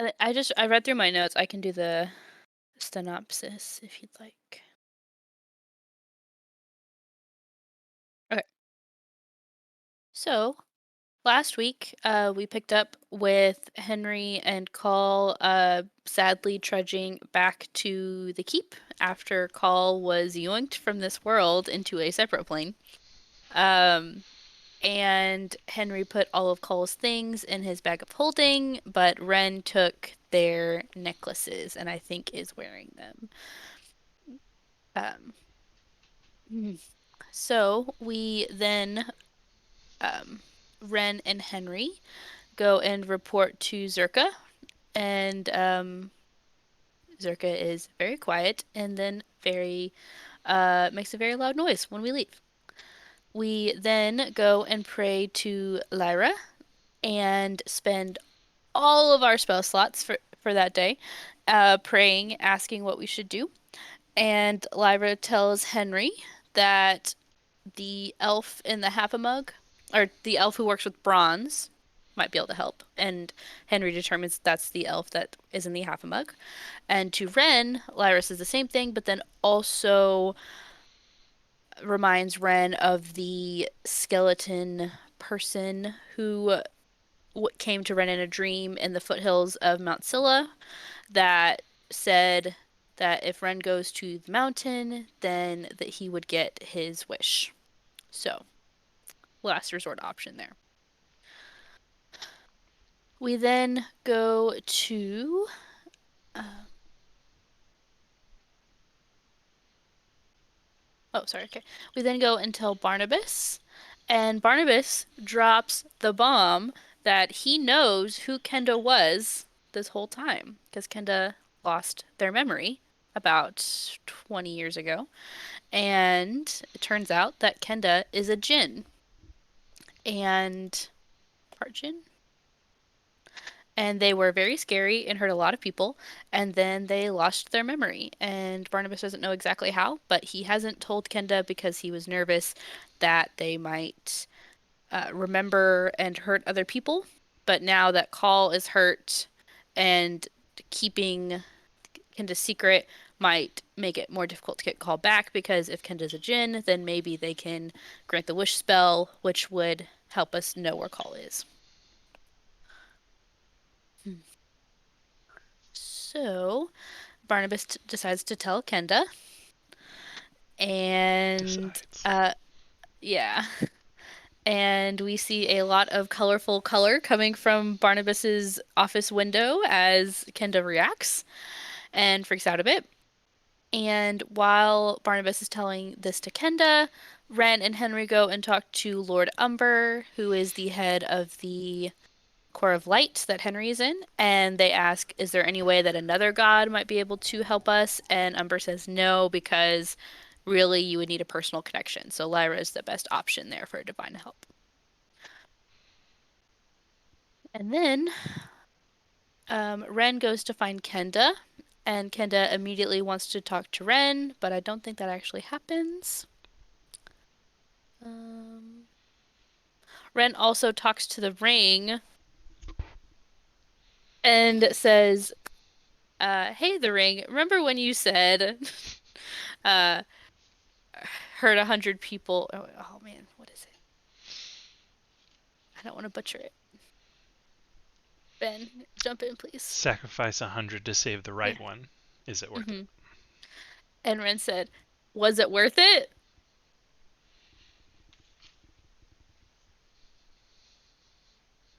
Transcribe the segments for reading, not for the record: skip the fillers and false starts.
I read through my notes. I can do the synopsis if you'd like. Okay. So last week, we picked up with Henry and Call sadly trudging back to the keep after Call was yoinked from this world into a separate plane. Um, and Henry put all of Call's things in his bag of holding, but Ren took their necklaces and I think is wearing them. Um, hmm. So we then, um, Ren and Henry go and report to Zerka, and Zerka is very quiet and then very makes a very loud noise when we leave. We then go and pray to Lyra and spend all of our spell slots for that day, praying, asking what we should do. And Lyra tells Henry that the elf in the half a mug, or the elf who works with bronze, might be able to help. And Henry determines that's the elf that is in the half a mug. And to Ren, Lyra says the same thing, but then also reminds Ren of the skeleton person who came to Ren in a dream in the foothills of Mount Scylla that said that if Ren goes to the mountain, then that he would get his wish. So, last resort option there. We then go to uh, oh, sorry, okay. We then go and tell Barnabas, and Barnabas drops the bomb that he knows who Kenda was this whole time, because Kenda lost their memory about 20 years ago. And it turns out that Kenda is a Jinn and part Jinn. And they were very scary and hurt a lot of people. And then they lost their memory. And Barnabas doesn't know exactly how, but he hasn't told Kenda because he was nervous that they might remember and hurt other people. But now that Call is hurt and keeping Kenda's secret might make it more difficult to get Call back because if Kenda's a Jinn, then maybe they can grant the wish spell, which would help us know where Call is. Hmm. So Barnabas decides to tell Kenda, and Decides. yeah, and we see a lot of colorful color coming from Barnabas's office window as Kenda reacts and freaks out a bit. And while Barnabas is telling this to Kenda, Ren and Henry go and talk to Lord Umber, who is the head of the Core of Light that Henry is in, and they ask, is there any way that another god might be able to help us? And Umber says no, because really you would need a personal connection. So Lyra is the best option there for divine help. And then Ren goes to find Kenda, and Kenda immediately wants to talk to Ren, but I don't think that actually happens. Um, Ren also talks to the ring and says, hey, the ring, remember when you said uh, hurt 100 people? Oh man, what is it? I don't want to butcher it. Ben, jump in, please. Sacrifice 100 to save the Yeah. right one. Is it worth it? hmm And Ren said, was it worth it?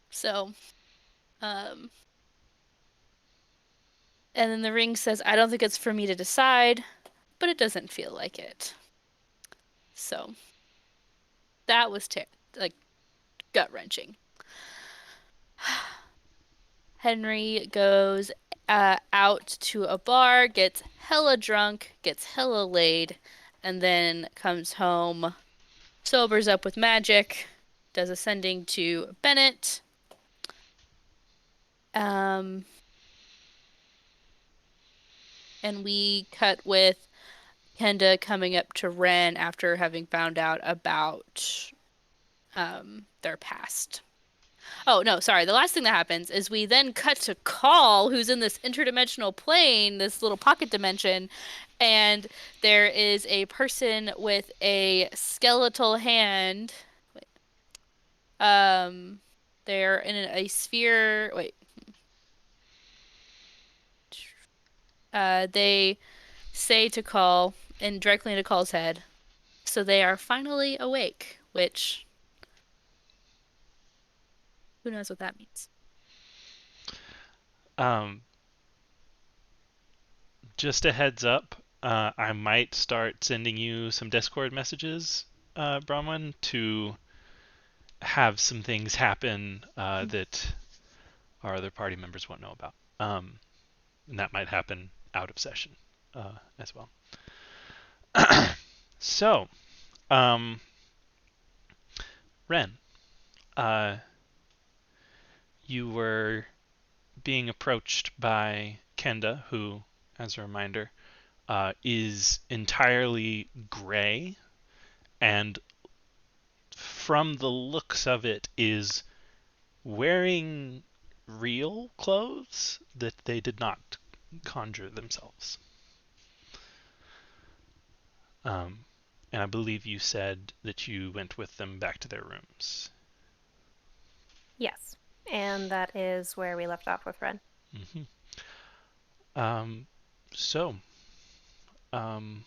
So, um, and then the ring says, I don't think it's for me to decide, but it doesn't feel like it. So that was ter like gut-wrenching. Henry goes out to a bar, gets hella drunk, gets hella laid, and then comes home, sobers up with magic, does a sending to Bennett. Um, and we cut with Kenda coming up to Ren after having found out about their past. Oh, no, sorry. The last thing that happens is we then cut to Call, who's in this interdimensional plane, this little pocket dimension, and there is a person with a skeletal hand. Wait, they're in a sphere. Wait, they say to Call and directly into Call's head, so they are finally awake, which who knows what that means. Um, just a heads up, I might start sending you some Discord messages, Bronwyn, to have some things happen that our other party members won't know about. And that might happen out of session as well. So, um, Ren, uh, you were being approached by Kenda, who, as a reminder, is entirely gray and, from the looks of it, is wearing real clothes that they did not conjure themselves. Um, and I believe you said that you went with them back to their rooms. Yes. And that is where we left off with Ren. hmm Um, so, um,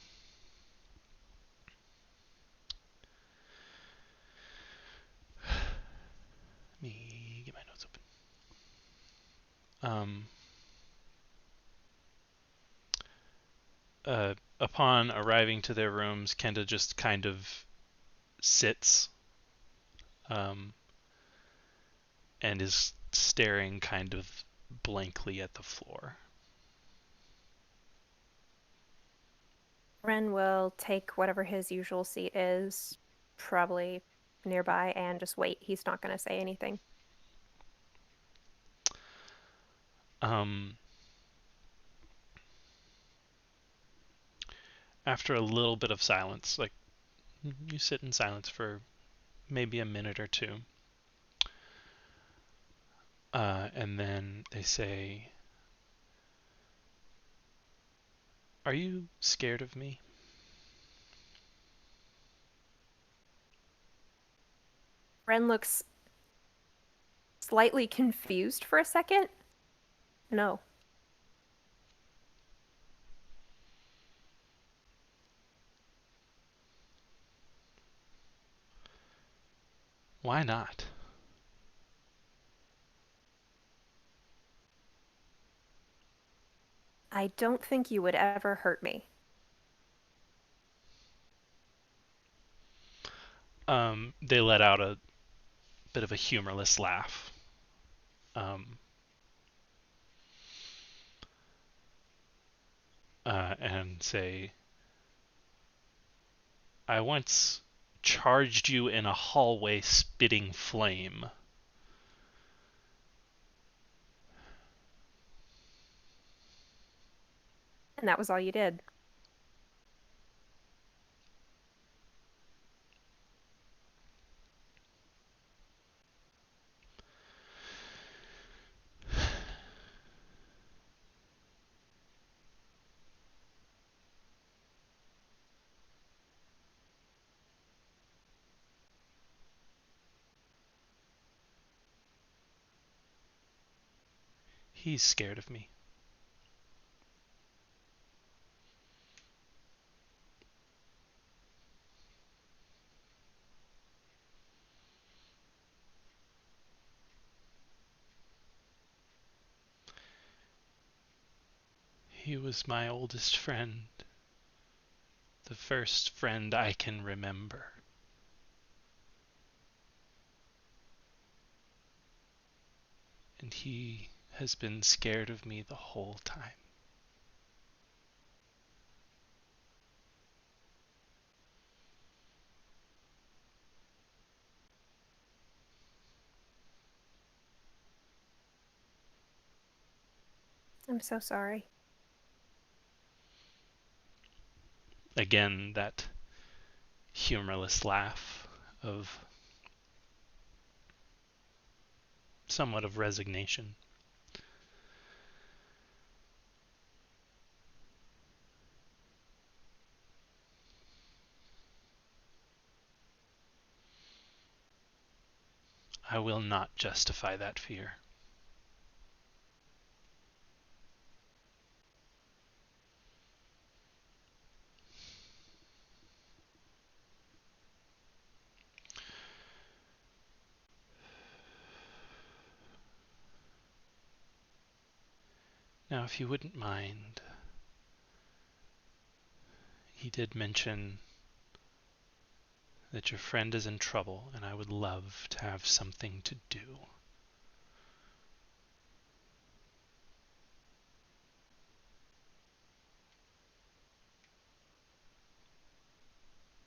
let me get my notes open. Um, upon arriving to their rooms, Kenda just kind of sits um, and is staring kind of blankly at the floor. Ren will take whatever his usual seat is, probably nearby, and just wait. He's not going to say anything. Um, after a little bit of silence, like you sit in silence for maybe a minute or two, and then they say, "Are you scared of me?" Ren looks slightly confused for a second. No. Why not? I don't think you would ever hurt me. They let out a bit of a humorless laugh. Um, and say, "I once charged you in a hallway spitting flame." And that was all you did. He's scared of me. He was my oldest friend, the first friend I can remember. And he has been scared of me the whole time. I'm so sorry. Again, that humorless laugh of, somewhat of resignation. I will not justify that fear. Now, if you wouldn't mind, he did mention that your friend is in trouble, and I would love to have something to do.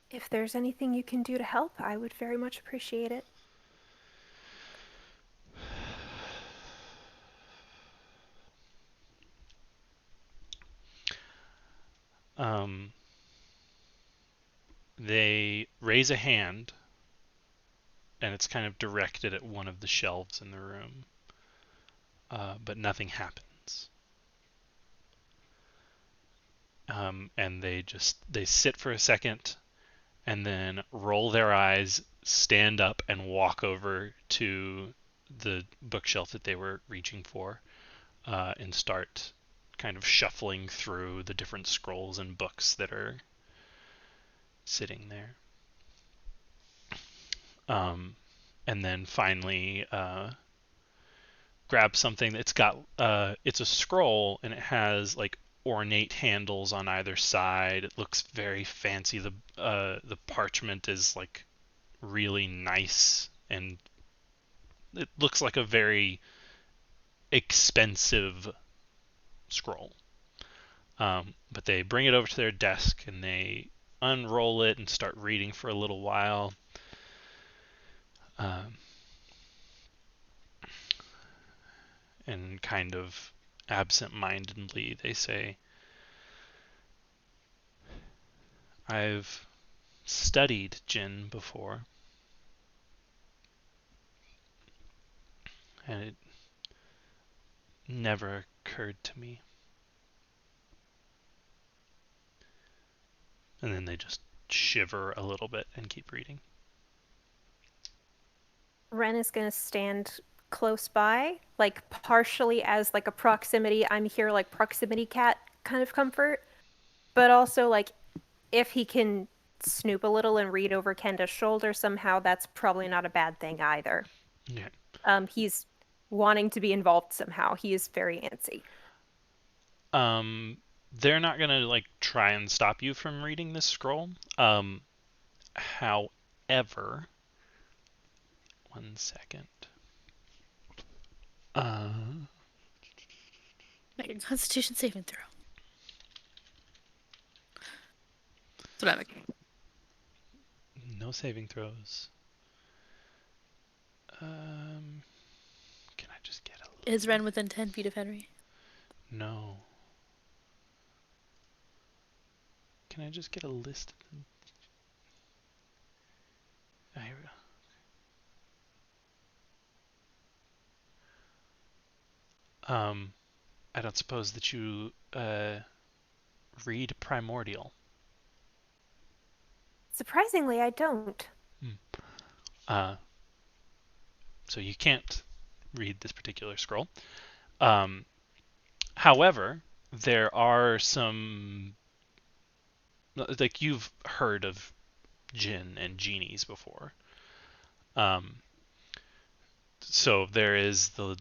If there's anything you can do to help, I would very much appreciate it. Um, they raise a hand, and it's kind of directed at one of the shelves in the room, but nothing happens. And they sit for a second, and then roll their eyes, stand up, and walk over to the bookshelf that they were reaching for, and start kind of shuffling through the different scrolls and books that are sitting there. Um, and then finally grab something that's got it's a scroll, and it has like ornate handles on either side. It looks very fancy. The parchment is like really nice, and it looks like a very expensive scroll. But they bring it over to their desk, and they unroll it and start reading for a little while. Um, and kind of absent-mindedly, they say, I've studied Jinn before, and it never occurred to me. And then they just shiver a little bit and keep reading. Ren is going to stand close by, like partially as like a proximity, I'm here like proximity cat kind of comfort, but also like if he can snoop a little and read over Kenda's shoulder somehow, that's probably not a bad thing either. Okay. He's wanting to be involved somehow. He is very antsy. Um, they're not gonna like try and stop you from reading this scroll. However, one second. Uh, Make a Constitution saving throw. That's what I'm making. no saving throws. Um, can I just get a Is Ren within 10 feet of Henry? no? Can I just get a list? Oh, here we go. I don't suppose that you read Primordial. Surprisingly, I don't. Hmm. Uh, so you can't read this particular scroll. Um, however, there are some like you've heard of jinn and genies before. Um, so there is the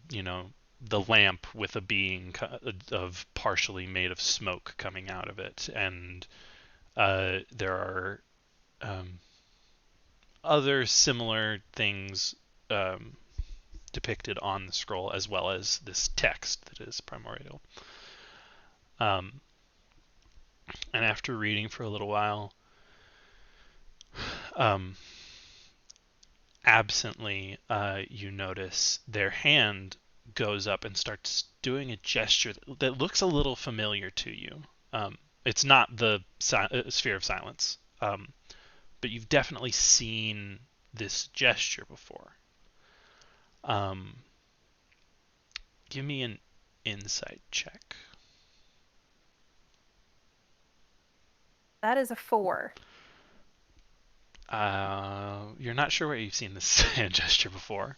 lamp with a being of partially made of smoke coming out of it, and there are um, other similar things um, depicted on the scroll, as well as this text that is primordial. Um, and after reading for a little while, um, absently, you notice their hand goes up and starts doing a gesture that looks a little familiar to you. It's not the sphere of silence, but you've definitely seen this gesture before. Um, Give me an insight check. That is a 4. You're not sure where you've seen this hand gesture before.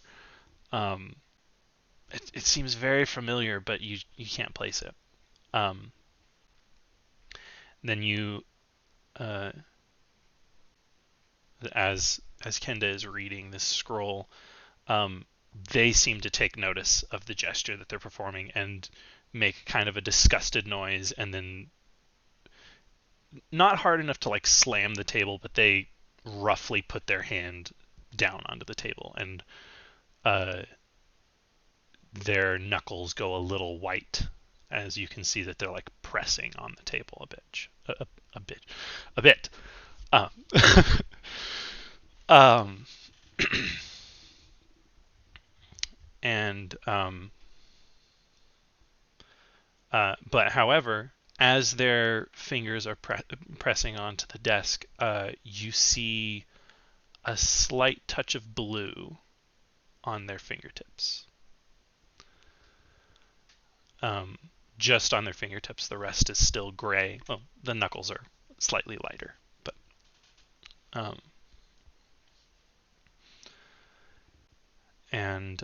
Um, it seems very familiar, but you can't place it. Um, then you, uh, as Kenda is reading this scroll, um, they seem to take notice of the gesture that they're performing and make kind of a disgusted noise, and then not hard enough to like slam the table, but they roughly put their hand down onto the table, and uh, their knuckles go a little white as you can see that they're like pressing on the table a bit, a bit, a bit. Um, um, and but however, as their fingers are pressing onto the desk, you see a slight touch of blue on their fingertips. Um, just on their fingertips. The rest is still gray. Well, the knuckles are slightly lighter, but um, and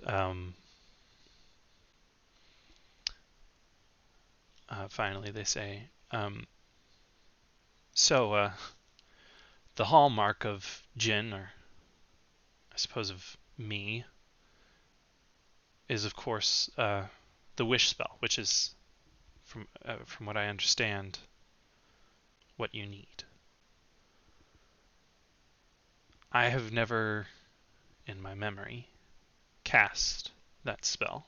finally they say, so the hallmark of Jin, or I suppose of me, is of course the wish spell, which is from what I understand, what you need. I have never, in my memory, cast that spell.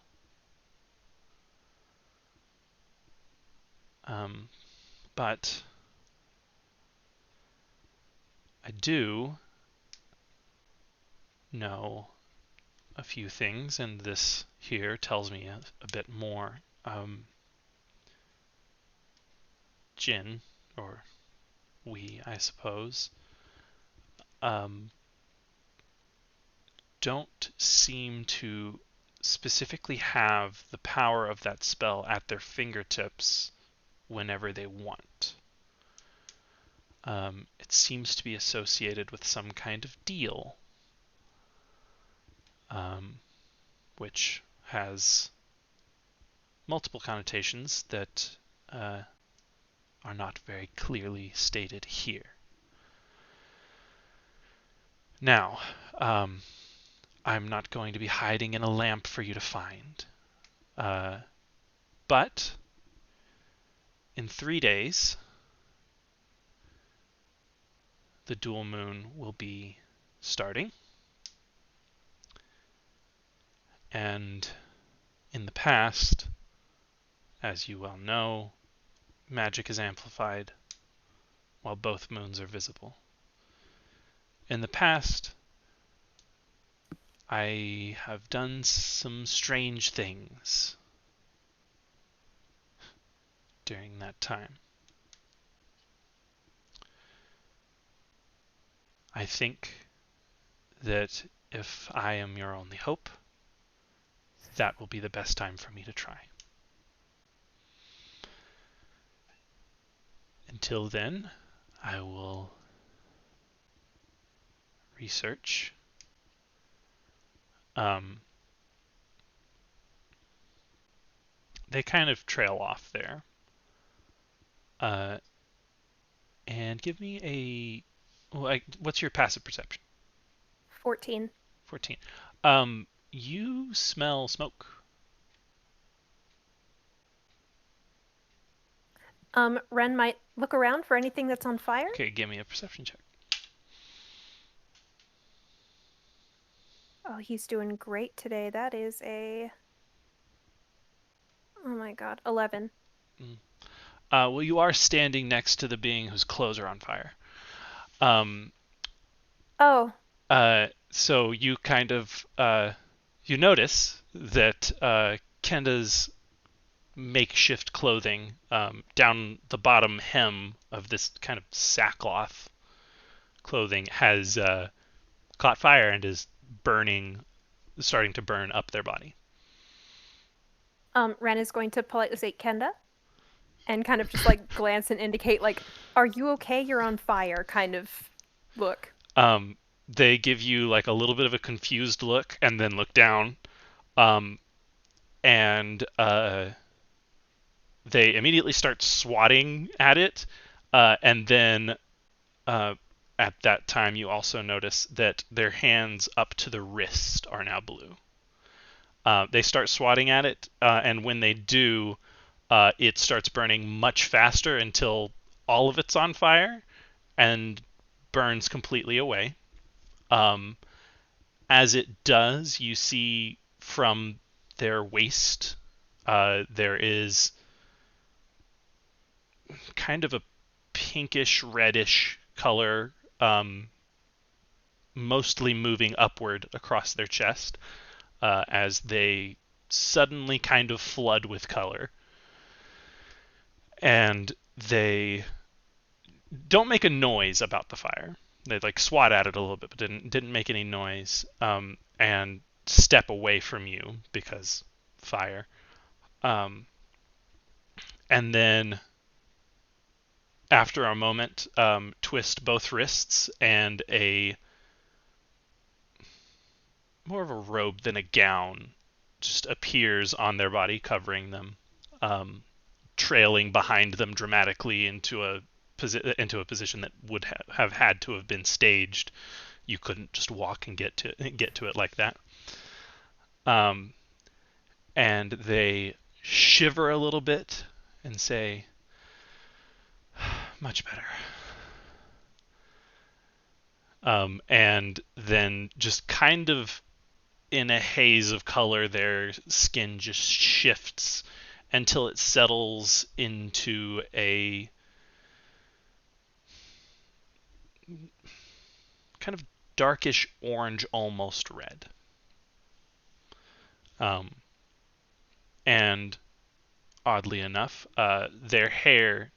But I do know a few things, and this here tells me a bit more. Jin, or we, I suppose, um, don't seem to specifically have the power of that spell at their fingertips whenever they want. It seems to be associated with some kind of deal, which has multiple connotations that are not very clearly stated here. Now, I'm not going to be hiding in a lamp for you to find. But in 3 days, the dual moon will be starting. And in the past, as you well know, magic is amplified while both moons are visible. In the past, I have done some strange things during that time. I think that if I am your only hope, that will be the best time for me to try. Until then, I will research. They kind of trail off there. And give me what's your passive perception? 14. 14. You smell smoke. Ren might look around for anything that's on fire. Okay, give me a perception check. Oh, he's doing great today. That is a... Oh my god, 11. Well, you are standing next to the being whose clothes are on fire. Oh. So you kind of you notice that Kenda's makeshift clothing down the bottom hem of this kind of sackcloth clothing has caught fire and is burning, starting to burn up their body. Ren is going to politely say Kenda and kind of just like glance and indicate like, "Are you okay? You're on fire," kind of look. Um, they give you like a little bit of a confused look and then look down. Um, and they immediately start swatting at it. And then uh, at that time, you also notice that their hands up to the wrist are now blue. They start swatting at it, and when they do, it starts burning much faster until all of it's on fire and burns completely away. Um, as it does, you see from their waist, there is kind of a pinkish reddish color, mostly moving upward across their chest as they suddenly kind of flood with color. And they don't make a noise about the fire. They like swat at it a little bit, but didn't make any noise. And step away from you because fire. Um, and then after a moment, twist both wrists, and a more of a robe than a gown just appears on their body, covering them, um, trailing behind them dramatically into a position that would have had to have been staged. You couldn't just walk and get to it like that. Um, and they shiver a little bit and say, "Much better." And then just kind of in a haze of color, their skin just shifts until it settles into a kind of darkish orange, almost red. Um, and oddly enough, their hair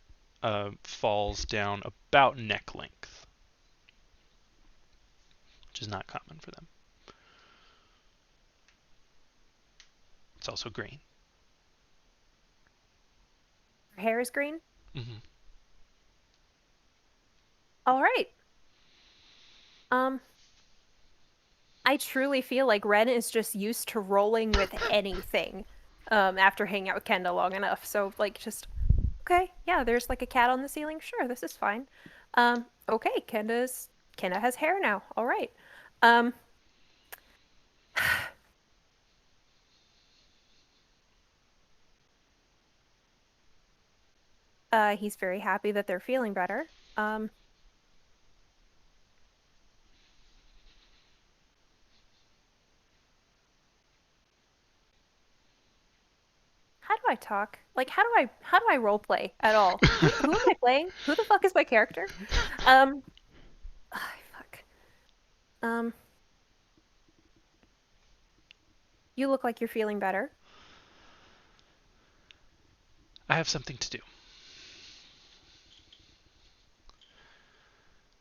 falls down about neck length, which is not common for them. It's also green. Her hair is green. Mm-hmm. All right. Um, I truly feel like Ren is just used to rolling with anything. After hanging out with Kenda long enough, so like just okay, yeah. There's like a cat on the ceiling. Sure, this is fine. Okay, Kenda has hair now. All right. Um, he's very happy that they're feeling better. How do I talk? Like, how do I role play at all? Who am I playing? Who the fuck is my character? Um, fuck. Um, you look like you're feeling better. I have something to do.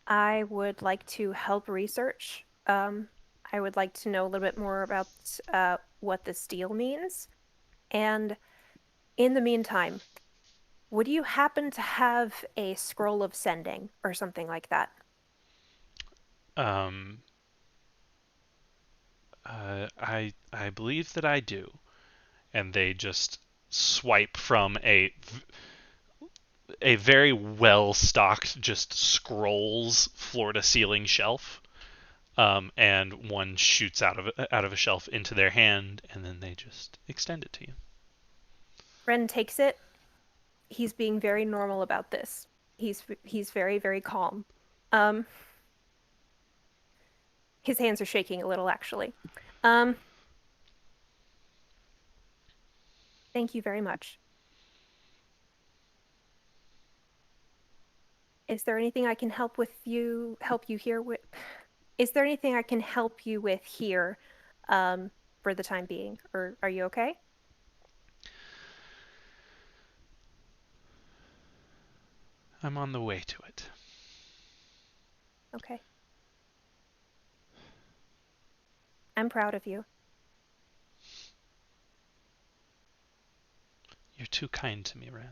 I would like to help research. I would like to know a little bit more about what this deal means. And in the meantime, would you happen to have a scroll of sending or something like that? Um, I believe that I do, and they just swipe from a very well stocked just scrolls floor to ceiling shelf, and one shoots out of a shelf into their hand, and then they just extend it to you. Ren takes it. He's being very normal about this. He's very, very calm. Um, his hands are shaking a little, actually. Um, thank you very much. Is there anything I can help you here with? Is there anything I can help you with here, for the time being? Or are you okay? I'm on the way to it. Okay. I'm proud of you. You're too kind to me, Ren.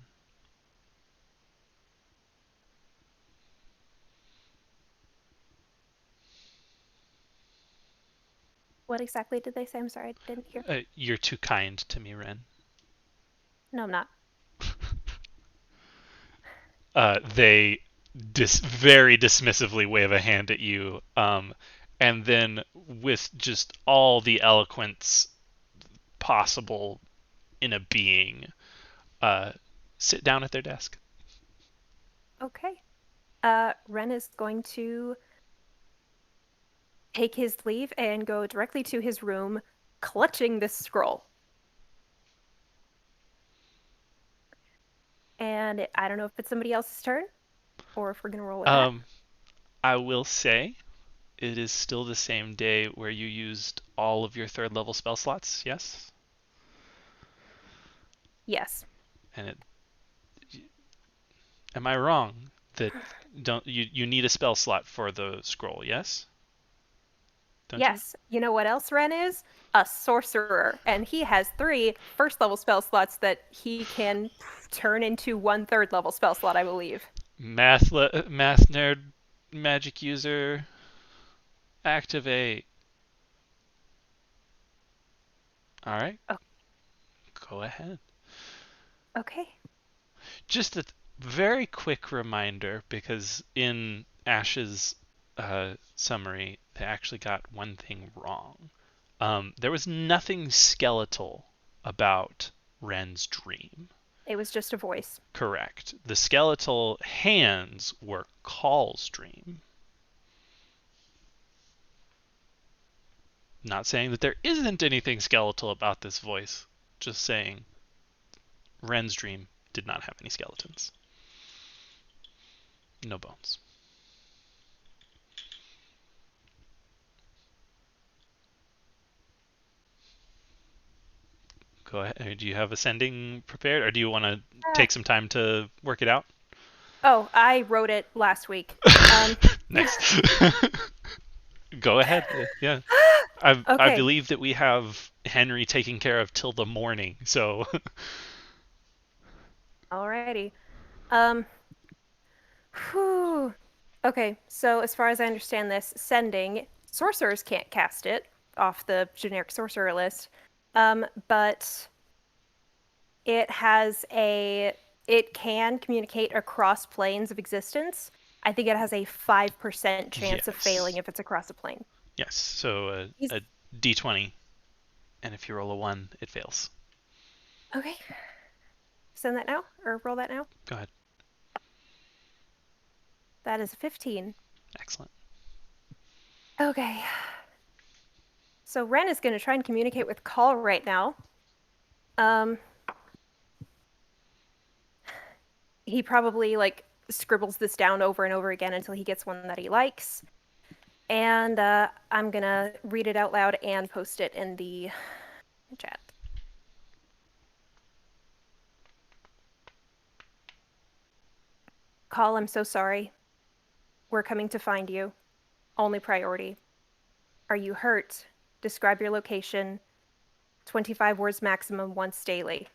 What exactly did they say? I'm sorry, I didn't hear. You're too kind to me, Ren. No, I'm not. They very dismissively wave a hand at you, and then with just all the eloquence possible in a being, uh, sit down at their desk. Okay. Ren is going to take his leave and go directly to his room, clutching this scroll. And I don't know if it's somebody else's turn or if we're going to roll with that. Um, I will say it is still the same day where you used all of your third level spell slots. Yes, Yes. and am I wrong that don't you need a spell slot for the scroll? Yes, don't you? Yes. You know what else Ren is? A sorcerer. And he has 3 first level spell slots that he can turn into 1 third level spell slot, I believe. Math nerd, magic user, activate. All right, Oh, go ahead. okay. Just a very quick reminder, because in Ash's summary, they actually got one thing wrong. There was nothing skeletal about Ren's dream. It was just a voice. Correct. The skeletal hands were Call's dream. Not saying that there isn't anything skeletal about this voice, just saying Ren's dream did not have any skeletons. No bones. Go ahead. Do you have ascending prepared, or do you want to Ah. take some time to work it out? Oh, I wrote it last week. Um, Nice. Go ahead. Yeah. I okay. believe that we have Henry taken care of till the morning. So Alrighty. Um, whew. Okay, so as far as I understand this, sending sorcerers can't cast it off the generic sorcerer list, but it has a it can communicate across planes of existence. I think it has a 5% chance of failing yes, if it's across a plane. yes. So He's a d20, and if you roll a one, it fails. okay. Send that now or roll that now. Go ahead. That is a 15. Excellent. Okay. So Ren is going to try and communicate with Call right now. Um, he probably like scribbles this down over and over again until he gets one that he likes. And I'm gonna read it out loud and post it in the chat. Call, I'm so sorry. We're coming to find you. Only priority. Are you hurt? Describe your location. 25 words maximum once daily.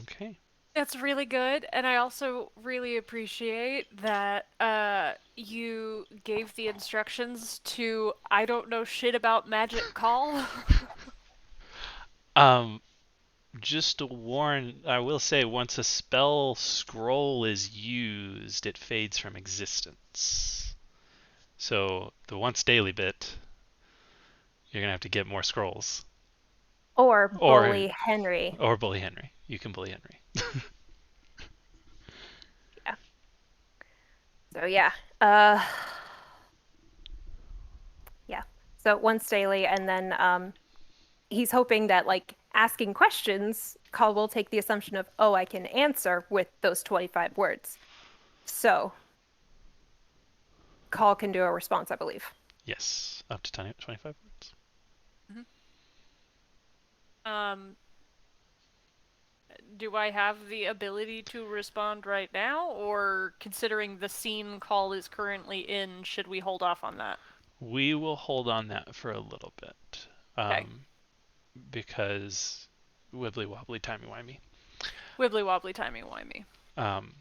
Okay. That's really good, and I also really appreciate that you gave the instructions to I don't know shit about magic call. Um, just to warn, I will say once a spell scroll is used, it fades from existence. So the once daily bit, you're gonna have to get more scrolls, Or or bully Henry. bully Henry. You can bully Henry. Yeah. So yeah. Uh yeah. So once daily and then he's hoping that like asking questions, Call will take the assumption of, oh, I can answer with those 25 words. So Call can do a response, I believe. Yes, up to 25 words. Mhm. Um, do I have the ability to respond right now, or considering the scene call is currently in, should we hold off on that? We will hold on that for a little bit, Okay. because wibbly wobbly timey wimey. Wibbly wobbly timey wimey. Um,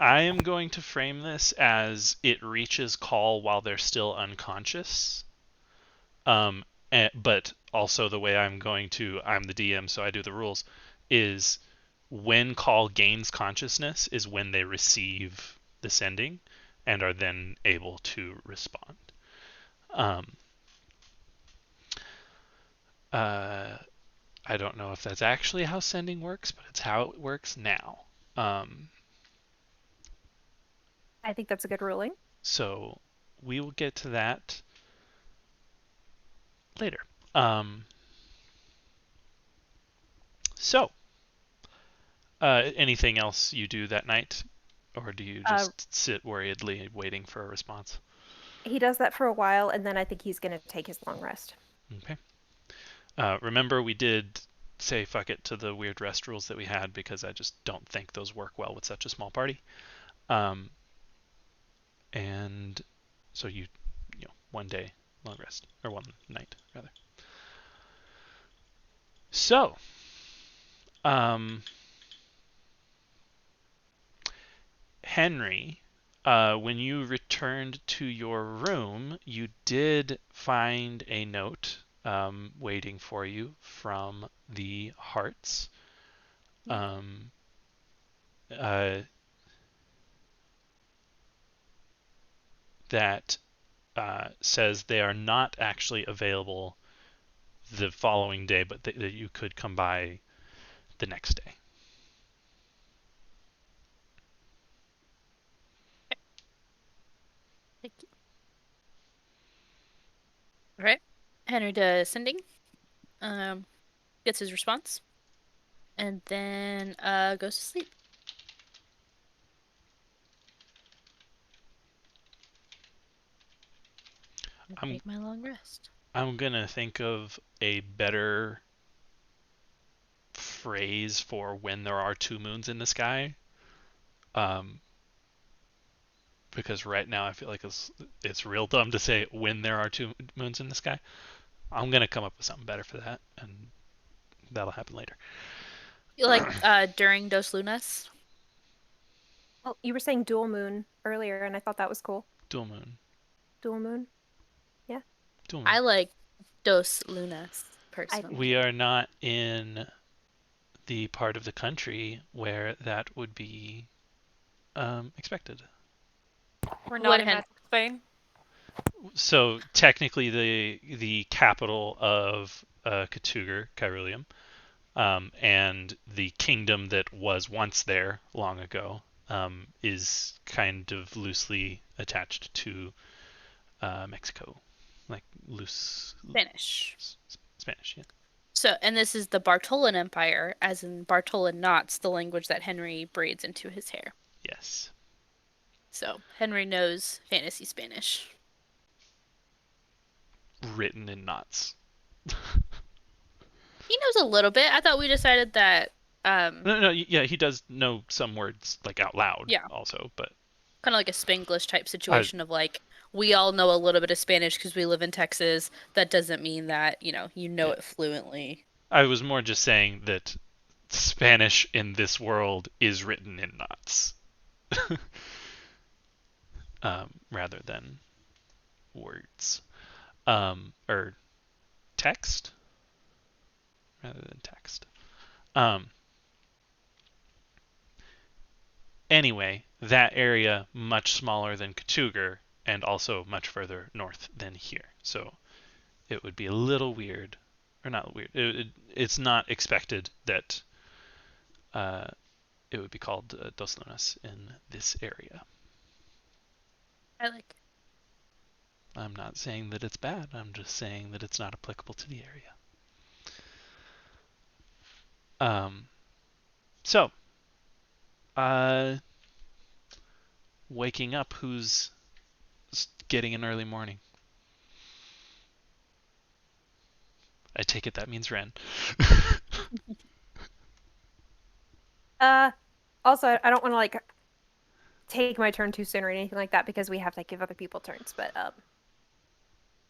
I am going to frame this as it reaches call while they're still unconscious. Um, but also the way I'm the DM, so I do the rules, is when call gains consciousness is when they receive the sending and are then able to respond. Um, uh, I don't know if that's actually how sending works, but it's how it works now. Um, I think that's a good ruling. so we will get to that later. Um, so, anything else you do that night, or do you Uh, just sit worriedly waiting for a response? he does that for a while, and then I think he's going to take his long rest. Okay. Remember, we did say fuck it to the weird rest rules that we had because I just don't think those work well with such a small party. Um, and so you know, one day long rest, or one night rather. So, um, Henry, when you returned to your room, you did find a note waiting for you from the Hearts. Yeah. Um, uh, that says they are not actually available the following day, but that you could come by the next day. Thank you. All right. Henry does sending. Um, gets his response, and then goes to sleep. And I'm take my long rest. I'm gonna think of a better phrase for when there are two moons in the sky. Um, because right now I feel like it's real dumb to say when there are two moons in the sky. I'm gonna come up with something better for that, and that'll happen later. You like during Dos Lunas? Well, you were saying dual moon earlier, and I thought that was cool. Dual moon, Dual moon? Yeah. dual moon. I like Dos Lunas I personally. We are not in the part of the country where that would be expected. We're not What in Hen Magic Spain. So technically, the capital of Katugar, Caerullium, and the kingdom that was once there long ago, is kind of loosely attached to Mexico, like loose Spanish? Spanish. Yeah. So, and this is the Bartolan Empire, as in Bartolan knots, the language that Henry braids into his hair. Yes. So, Henry knows fantasy Spanish. Written in knots. He knows a little bit. I thought we decided that, No, yeah, he does know some words like out loud yeah, also, but kind of like a Spanglish type I situation of like, we all know a little bit of Spanish because we live in Texas. That doesn't mean that, you know yeah, it fluently. I was more just saying that Spanish in this world is written in knots, rather than words, or text rather than text. Um, anyway, that area much smaller than Katugar and also much further north than here, so it would be a little weird, or not weird. It's not expected that uh, it would be called Dos Lunas in this area. I like. I'm not saying that it's bad. I'm just saying that it's not applicable to the area. Um, so, uh, waking up, who's getting an early morning? I take it that means Ren. Uh, Also, I don't want to like take my turn too soon or anything like that because we have to like, give other people turns. But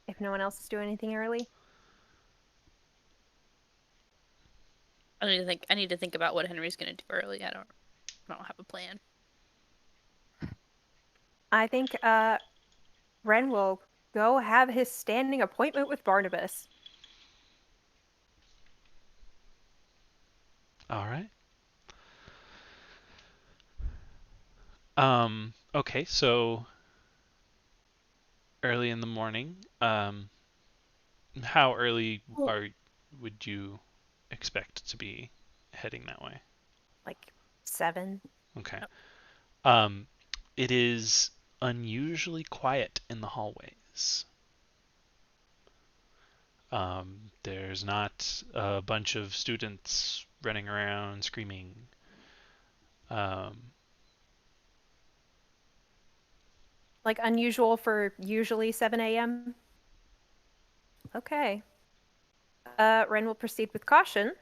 if no one else is doing anything early, I need to think about what Henry's gonna do early. I don't have a plan. I think Ren will go have his standing appointment with Barnabas. All right. Okay, so early in the morning. How early Oh, are would you expect to be heading that way? like 7. Okay. Um, it is unusually quiet in the hallways. There's not a bunch of students running around screaming. Um, Like unusual for usually 7 a.m. Okay. Ren will proceed with caution.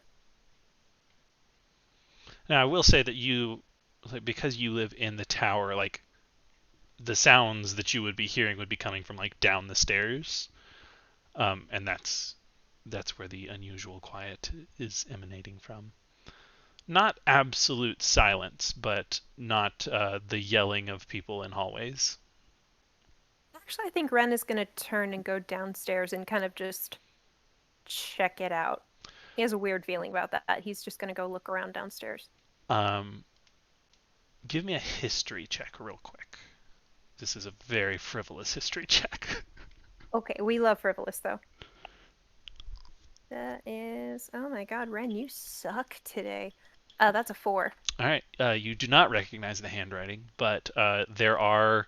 Now, I will say that like, because you live in the tower, like the sounds that you would be hearing would be coming from like down the stairs, and that's where the unusual quiet is emanating from. Not absolute silence, but not the yelling of people in hallways. Actually, I think Ren is going to turn and go downstairs and kind of just check it out. He has a weird feeling about that. He's just going to go look around downstairs. Um, Give me a history check real quick. This is a very frivolous history check. Okay, we love frivolous though. That is, oh my god, Ren, you suck today. That's a 4. All right, you do not recognize the handwriting, but there are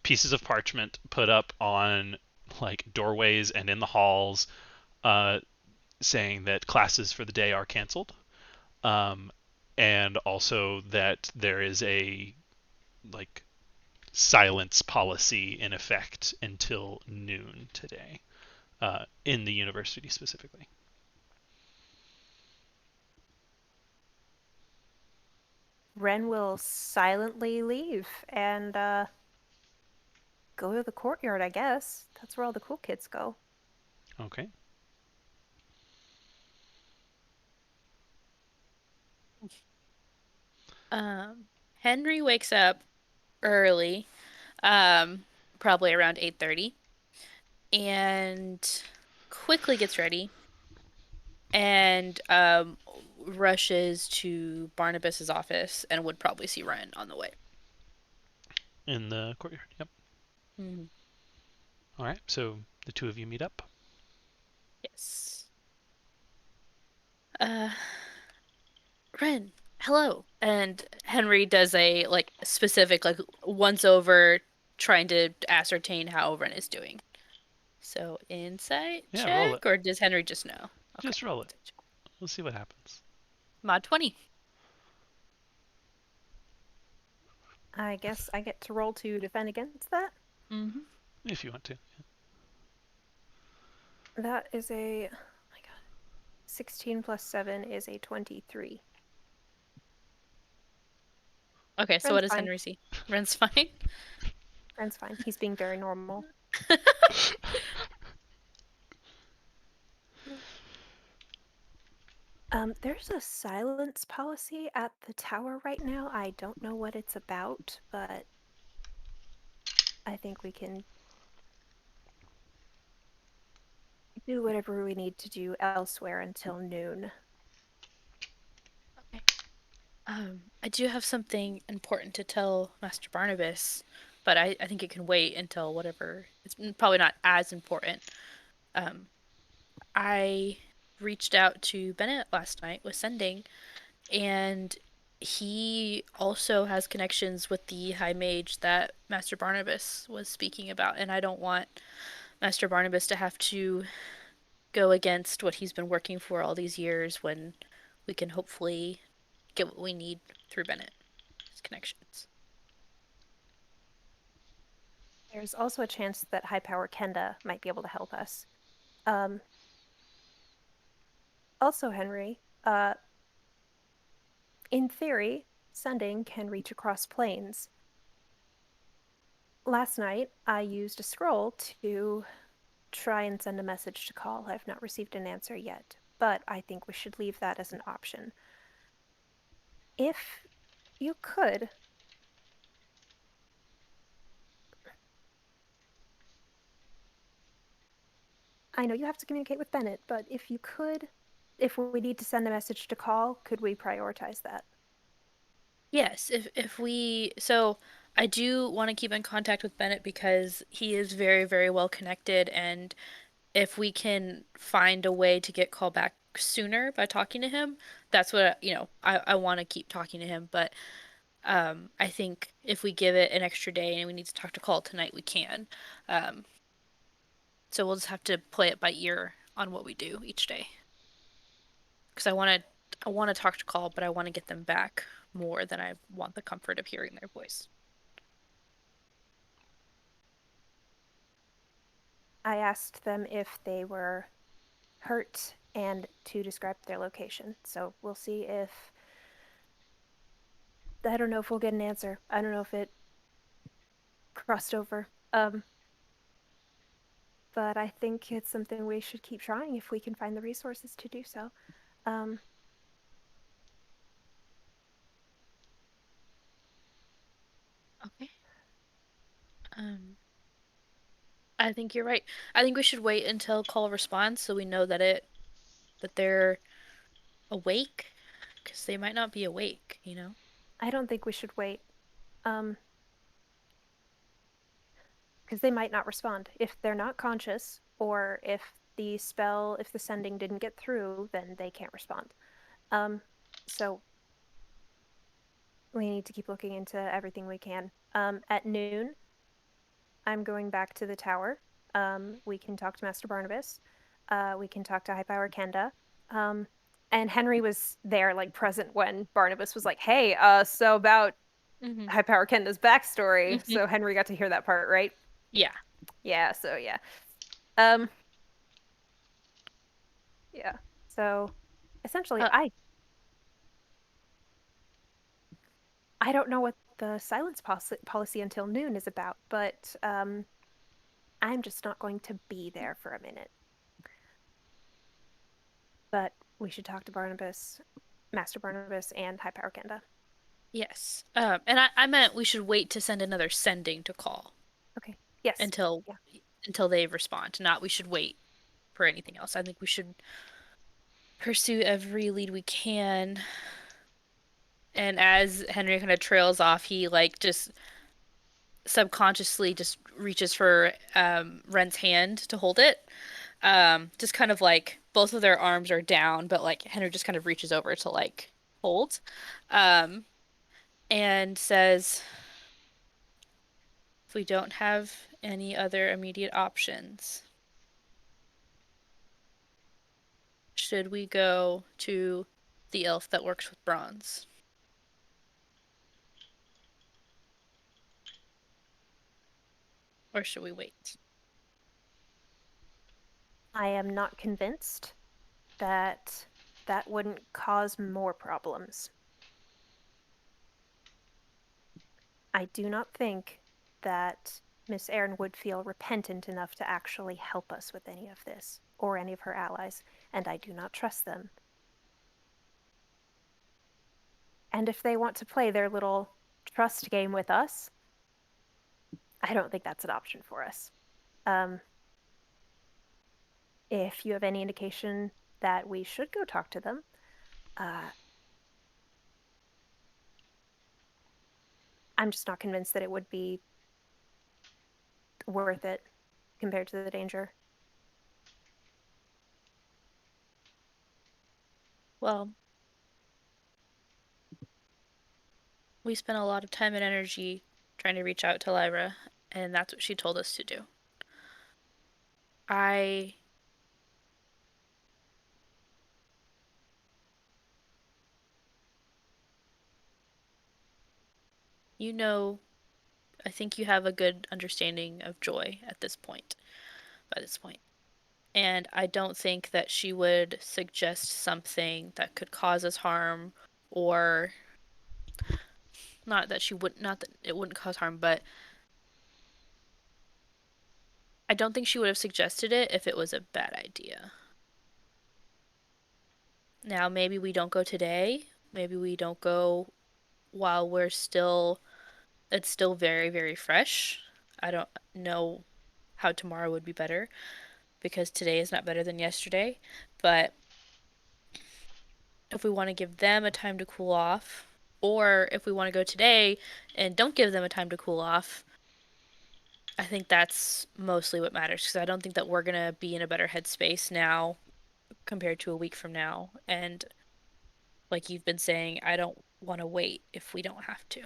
pieces of parchment put up on like doorways and in the halls, uh, saying that classes for the day are canceled, um, and also that there is a like silence policy in effect until noon today, in the university specifically. Ren will silently leave and go to the courtyard, I guess. That's where all the cool kids go. Okay. Um, Henry wakes up early, um, probably around 8:30, and quickly gets ready and rushes to Barnabas's office and would probably see Ryan on the way. In the courtyard. Yep. Mm-hmm. All right. So the two of you meet up. Yes. Uh, Ren, hello. And Henry does a like specific like once over trying to ascertain how Ren is doing. So insight Yeah, roll check, it. or does Henry just know? Okay. Just roll it. Insight check. We'll see what happens. Mod 20. I guess I get to roll to defend against that. Mm-hmm. If you want to. That is a, oh my god, 16 plus 7 is a 23. Okay, so what Ren's does fine. Henry see? Ren's fine. Ren's fine. He's being very normal. There's a silence policy at the tower right now. I don't know what it's about, but I think we can do whatever we need to do elsewhere until noon. Okay. I do have something important to tell Master Barnabas, but I think it can wait until whatever. It's probably not as important. Um, I reached out to Bennett last night with sending, and he also has connections with the High Mage that Master Barnabas was speaking about, and I don't want Master Barnabas to have to go against what he's been working for all these years when we can hopefully get what we need through Bennett, his connections. There's also a chance that High Power Kenda might be able to help us. Um, Also, Henry, In theory, sending can reach across planes. Last night, I used a scroll to try and send a message to call. I've not received an answer yet, but I think we should leave that as an option. If you could, I know you have to communicate with Bennett, but if you could, if we need to send a message to call, could we prioritize that? Yes, if we so I do want to keep in contact with Bennett because he is very, very well connected, and if we can find a way to get call back sooner by talking to him, that's what, I want to keep talking to him, but I think if we give it an extra day and we need to talk to call tonight, we can. Um, so we'll just have to play it by ear on what we do each day. Because I want to talk to call, but I want to get them back more than I want the comfort of hearing their voice. I asked them if they were hurt and to describe their location. So we'll see if I don't know if we'll get an answer. I don't know if it crossed over. But I think it's something we should keep trying if we can find the resources to do so. Um, Okay. Um, I think you're right. I think we should wait until call responds so we know that they're awake, because they might not be awake. I don't think we should wait. Um, because they might not respond. If they're not conscious, or if the sending didn't get through, then they can't respond. Um, so we need to keep looking into everything we can. At noon, I'm going back to the tower. We can talk to Master Barnabas. We can talk to High Power Kenda. Um, and Henry was there, like present when Barnabas was like, "Hey, so about Hmm. High Power Kenda's backstory." Hmm. So Henry got to hear that part, right? Yeah. Yeah. So yeah. Um, yeah. So essentially, Uh, I don't know what the silence policy until noon is about, but I'm just not going to be there for a minute. But we should talk to Barnabas, Master Barnabas, and High Power Kenda. yes. And I meant we should wait to send another sending to call Okay. Yes. until Yeah. until they respond. Not we should wait for anything else. I think we should pursue every lead we can. And as Henry kind of trails off, he like just subconsciously just reaches for Ren's hand to hold it. Just kind of like both of their arms are down, but like Henry just kind of reaches over to like hold, um, and says, "If we don't have any other immediate options, should we go to the elf that works with bronze, or should we wait?" I am not convinced that that wouldn't cause more problems. I do not think that Miss Erin would feel repentant enough to actually help us with any of this, or any of her allies, and I do not trust them. And if they want to play their little trust game with us, I don't think that's an option for us. Um, if you have any indication that we should go talk to them, uh, I'm just not convinced that it would be worth it compared to the danger. Well, we spent a lot of time and energy trying to reach out to Lyra, and that's what she told us to do. I, you know, I think you have a good understanding of Joy at this point, by this point. And I don't think that she would suggest something that could cause us harm or not that she would not that it wouldn't cause harm, but I don't think she would have suggested it if it was a bad idea. Now, maybe we don't go today. Maybe we don't go while it's still very, very fresh. I don't know how tomorrow would be better because today is not better than yesterday. But if we want to give them a time to cool off, or if we want to go today and don't give them a time to cool off, I think that's mostly what matters because I don't think that we're going to be in a better headspace now compared to a week from now. And like you've been saying, I don't want to wait if we don't have to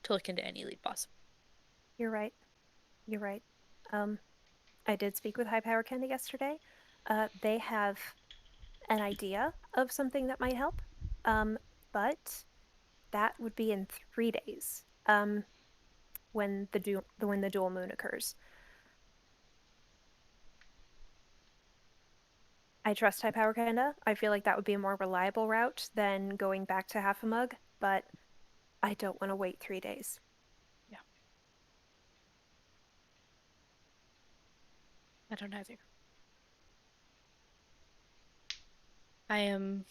look into any lead possible. You're right. You're right. Um, I did speak with High Power Candy yesterday. They have an idea of something that might help, um, but that would be in 3 days. When the dual moon occurs. I trust High Power Kanda. I feel like that would be a more reliable route than going back to half a mug, but I don't want to wait 3 days. Yeah, I don't either. I am.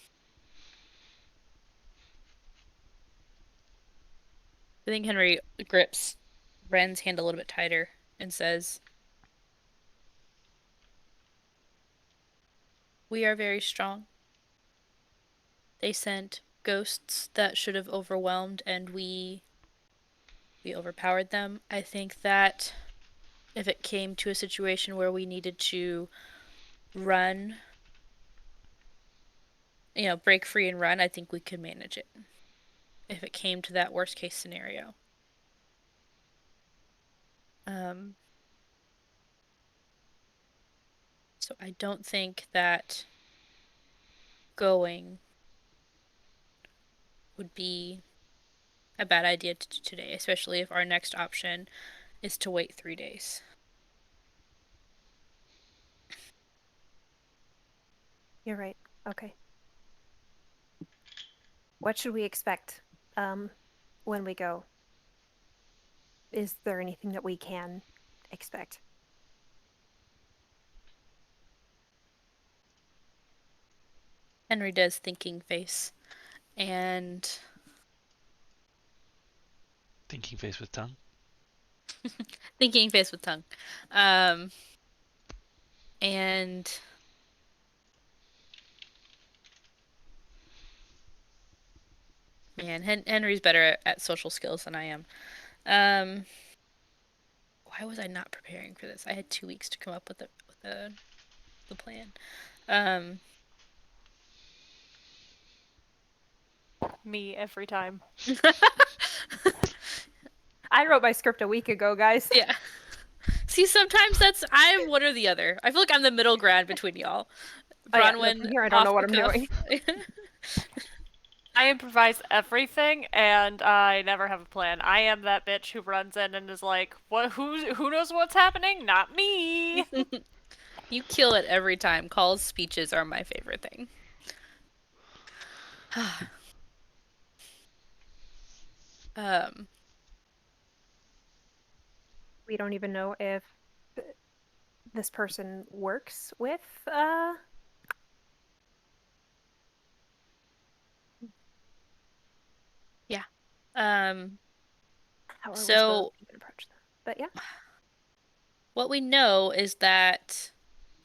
I think Henry grips Ren's hand a little bit tighter and says, "We are very strong. They sent ghosts that should have overwhelmed, and we overpowered them. I think that if it came to a situation where we needed to run, break free and run, I think we could manage it. If it came to that worst case scenario." Um, so I don't think that going would be a bad idea to do today, especially if our next option is to wait 3 days. You're right. Okay. What should we expect um, when we go? Is there anything that we can expect? Henry does thinking face and Thinking face with tongue. thinking face with tongue. Um, and man, Henry's better at social skills than I am. Um, why was I not preparing for this? I had 2 weeks to come up with the plan. Um, Me every time. I wrote my script a week ago, guys. yeah. See, sometimes I'm one or the other. I feel like I'm the middle ground between y'all. Oh yeah, no, Bronwyn from here I don't know off what the I'm cuff. doing. I improvise everything, and I never have a plan. I am that bitch who runs in and is like, "What? Who knows what's happening? Not me." You kill it every time. Calls, speeches are my favorite thing. um, We don't even know if this person works with yeah. Um, how are we supposed so to even approach them? But yeah, what we know is that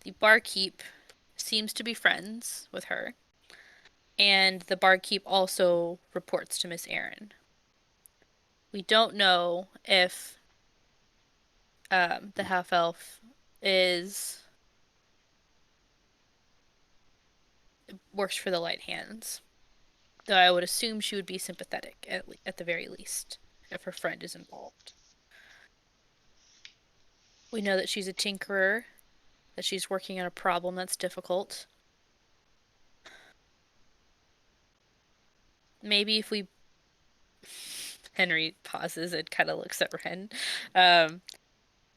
the barkeep seems to be friends with her, and the barkeep also reports to Miss Erin. We don't know if the half elf is works for the Light Hands, though I would assume she would be sympathetic at the very least if her friend is involved. We know that she's a tinkerer, that she's working on a problem that's difficult. Maybe if we Henry pauses and kind of looks at Ren. Um,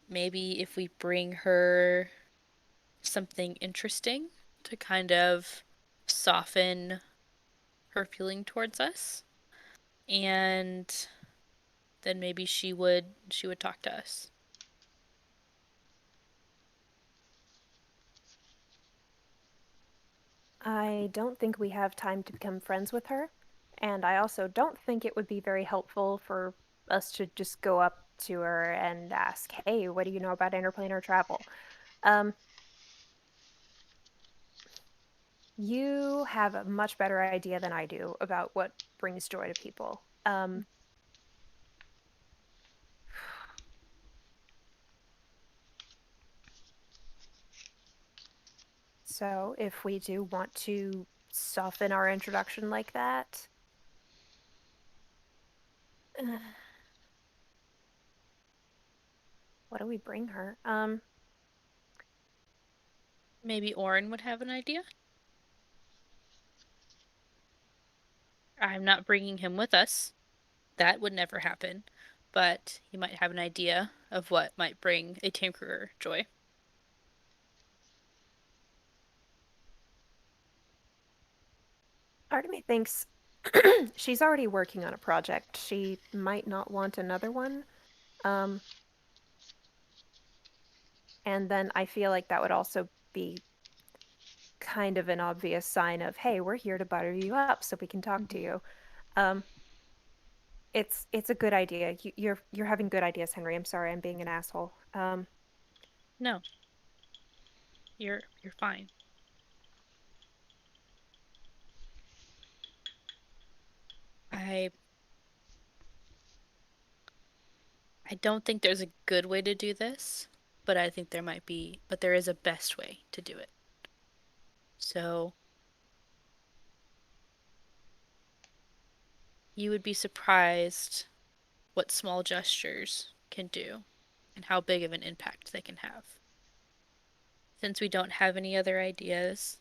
maybe if we bring her something interesting to kind of soften her feeling towards us, and then maybe she would talk to us. I don't think we have time to become friends with her, and I also don't think it would be very helpful for us to just go up to her and ask, "Hey, what do you know about interplanar travel?" Um, you have a much better idea than I do about what brings joy to people. So if we do want to soften our introduction like that, what do we bring her? Maybe Orin would have an idea. I'm not bringing him with us. That would never happen. But he might have an idea of what might bring a tinkerer joy. Part of me thinks she's already working on a project. She might not want another one. Um, and then I feel like that would also be kind of an obvious sign of, hey, we're here to butter you up so we can talk to Mhm. you. Um, it's a good idea. You're having good ideas, Henry. I'm sorry, I'm being an asshole. No, you're fine. I I don't think there's a good way to do this, but I think there is a best way to do it. So, you would be surprised what small gestures can do and how big of an impact they can have. Since we don't have any other ideas,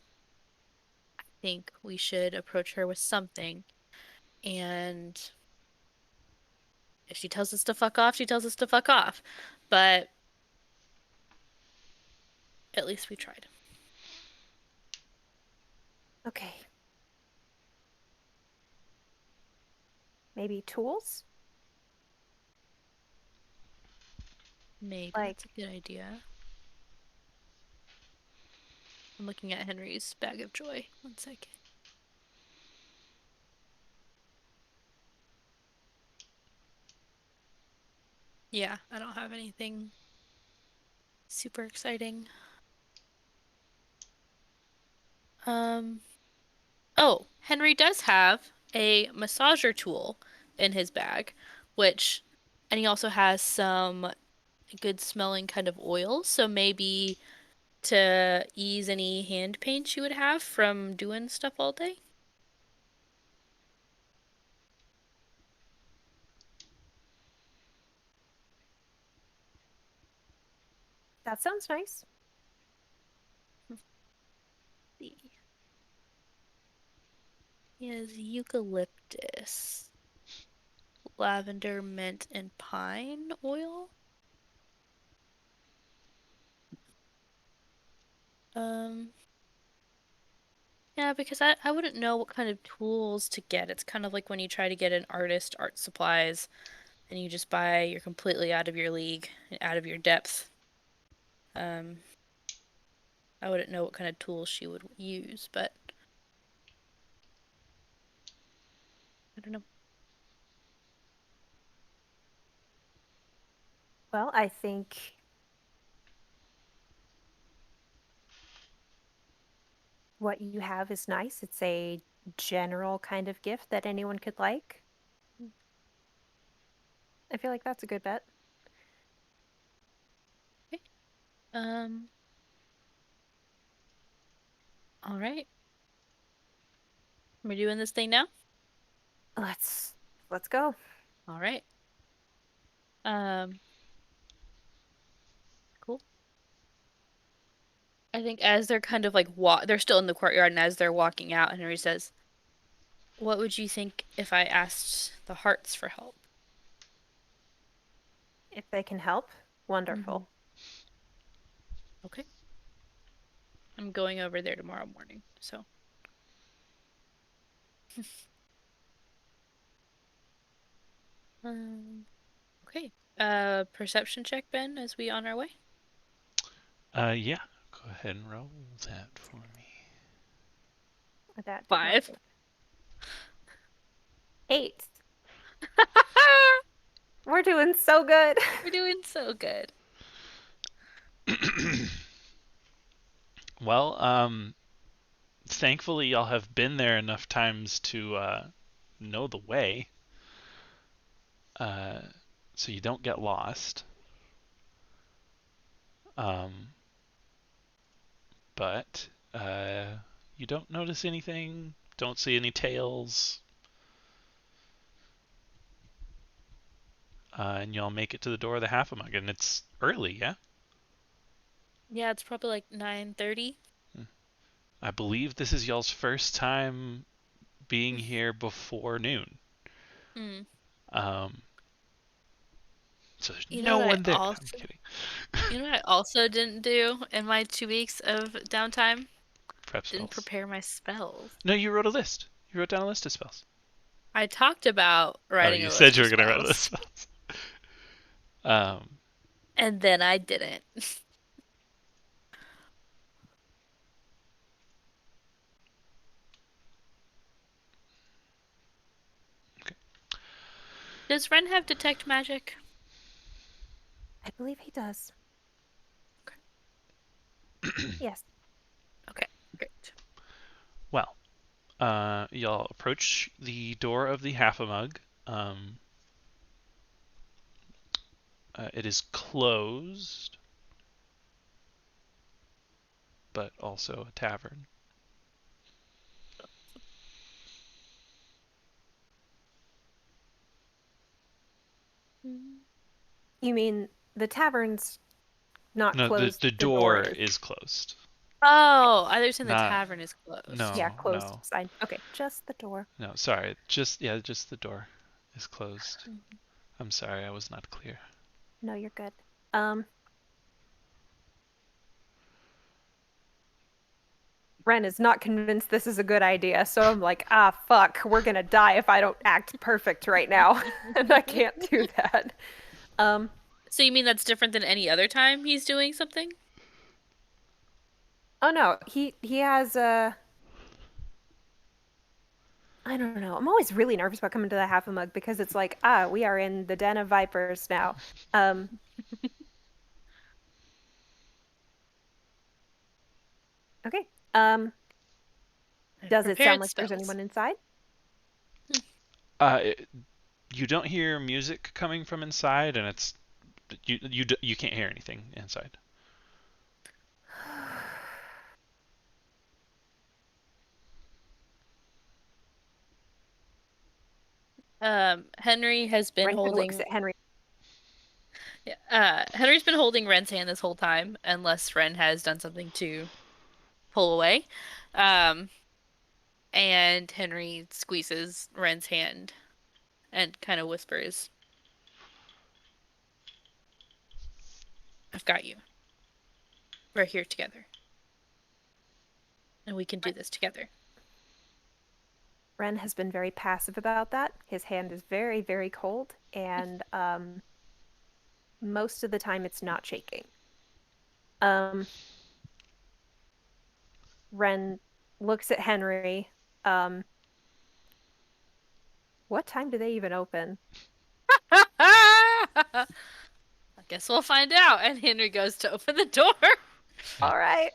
I think we should approach her with something. And if she tells us to fuck off, she tells us to fuck off. But at least we tried. Okay, maybe tools? Maybe Like, that's a good idea. I'm looking at Henry's bag of joy. One second. Yeah, I don't have anything super exciting. Um, oh, Henry does have a massager tool in his bag, which, and he also has some good smelling kind of oils. So maybe to ease any hand pain she would have from doing stuff all day. that sounds nice. See. He has eucalyptus, lavender, mint, and pine oil. Um, yeah, because I wouldn't know what kind of tools to get. It's kind of like when you try to get an artist art supplies and you just buy, you're completely out of your league, out of your depth. Um, I wouldn't know what kind of tools she would use, but I don't know. Well, I think what you have is nice. It's a general kind of gift that anyone could like. I feel like that's a good bet. Okay. Um, all right. We're doing this thing now? Let's let's go. All right. Um, cool. I think as they're kind of like they're still in the courtyard, and as they're walking out, Henry says, "What would you think if I asked the hearts for help?" If they can help, Mm-hmm. wonderful. Okay. I'm going over there tomorrow morning, so Um, okay. Perception check, Ben, as we on our way. Yeah. Go ahead and roll that for me. That did not 5. work. 8. We're doing so good. We're doing so good. Well, thankfully y'all have been there enough times to know the way, uh, so you don't get lost. Um, but you don't notice anything. Don't see any tails. And y'all make it to the door of the half a mug, and it's early, yeah? Yeah, it's probably like 9:30. I believe this is y'all's first time being here before noon. Mm. Um, so there's You know no what I one there. No, I'm also kidding. you know what I also didn't do in my 2 weeks of downtime? Prep Didn't spells. prepare my spells. No, you wrote a list. You wrote down a list of spells. I talked about Oh, writing you a said list you of were going to write a list spells, of spells. Um, and then I didn't. okay. Does Ren have detect magic? I believe he does. Yes. Okay, great. Well, y'all approach the door of the half a mug. Um, it is closed, but also a tavern. Mm. You mean the tavern's not No, closed, the the door door is. is closed. Oh, I was saying the Not tavern is closed. Yeah, no closed no sign. Okay, just the door. no. Sorry, just the door is closed. Mhm. I'm sorry, I was not clear. No, you're good. Um, Ren is not convinced this is a good idea, so I'm like, ah, fuck, we're gonna die if I don't act perfect right now, and I can't do that. Um, So you mean that's different than any other time he's doing something? oh no, he has I don't know. I'm always really nervous about coming to the half a mug because it's like, ah, we are in the den of vipers now. Um, okay. Um, I've does it sound prepared like there's spells. anyone inside? Hmm. It, you don't hear music coming from inside, and it's you can't hear anything inside. Henry has been Ren kind of looks holding at Henry. yeah, Henry's been holding Ren's hand this whole time, unless Ren has done something to pull away. Um, and Henry squeezes Ren's hand and kind of whispers, "I've got you. We're here together, and we can do this together." Ren has been very passive about that. His hand is very, very cold, and most of the time it's not shaking. Um, Ren looks at Henry. Um, what time do they even open? I guess we'll find out. And Henry goes to open the door. It, All right.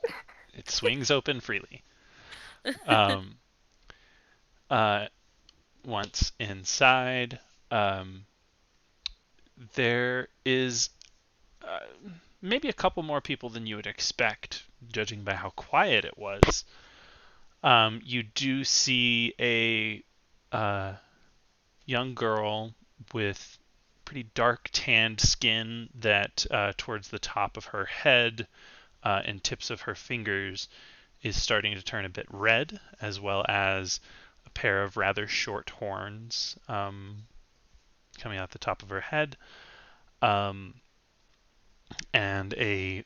it swings open freely. Um, uh, once inside, um, there is uh, maybe a couple more people than you would expect, judging by how quiet it was. You do see a uh, young girl with pretty dark tanned skin that towards the top of her head and tips of her fingers is starting to turn a bit red, as well as a pair of rather short horns coming out the top of her head, um, and a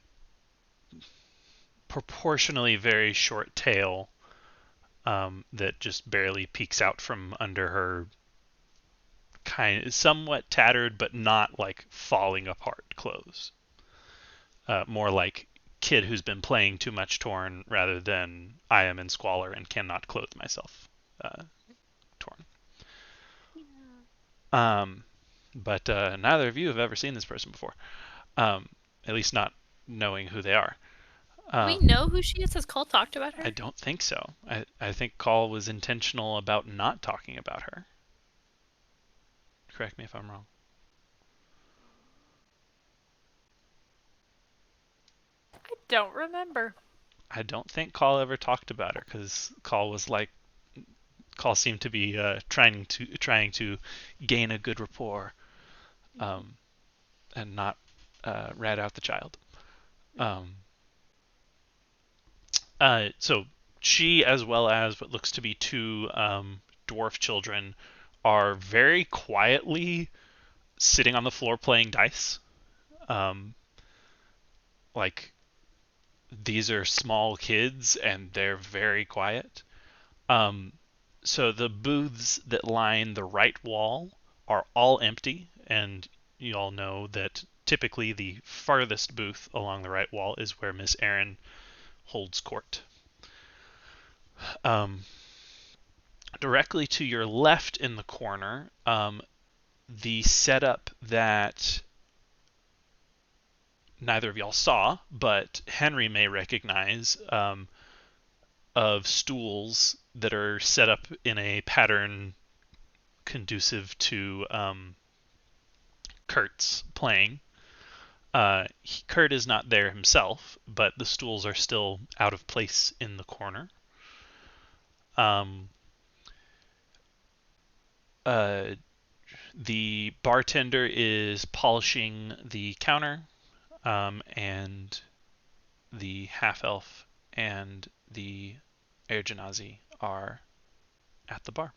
proportionally very short tail that just barely peeks out from under her kind of somewhat tattered but not like falling apart clothes. More like kid who's been playing too much torn rather than I am in squalor and cannot clothe myself torn. Um, but neither of you have ever seen this person before, at least not knowing who they are. Do we know who she is? Has Cole talked about I her? don't think so. I think Call was intentional about not talking about her. Correct me if I'm wrong. I don't remember. I don't think Call ever talked about her because Call seemed to be trying to gain a good rapport, um, and not rat out the child. Um, so she, as well as what looks to be two dwarf children, are very quietly sitting on the floor playing dice. Um, like these are small kids and they're very quiet. Um, so the booths that line the right wall are all empty, and you all know that typically the farthest booth along the right wall is where Miss Erin holds court. Um, Directly to your left in the corner, the setup that neither of y'all saw, but Henry may recognize, of stools that are set up in a pattern conducive to Kurt's playing. Kurt is not there himself, but the stools are still out of place in the corner. Um, uh, the bartender is polishing the counter, and the half elf and the Air Genasi are at the bar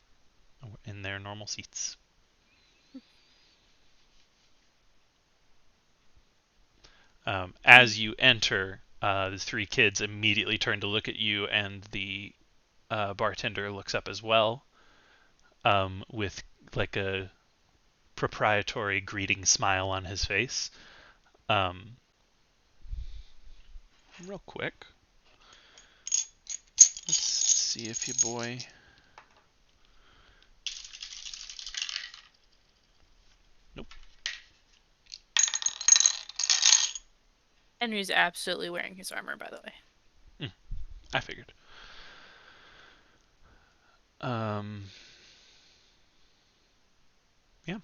in their normal seats. As you enter, the three kids immediately turn to look at you, and the bartender looks up as well, with like a proprietary greeting smile on his face. Um, Real quick, let's see if your boy. Nope. Henry's absolutely wearing his armor, by the way. I figured. Yeah.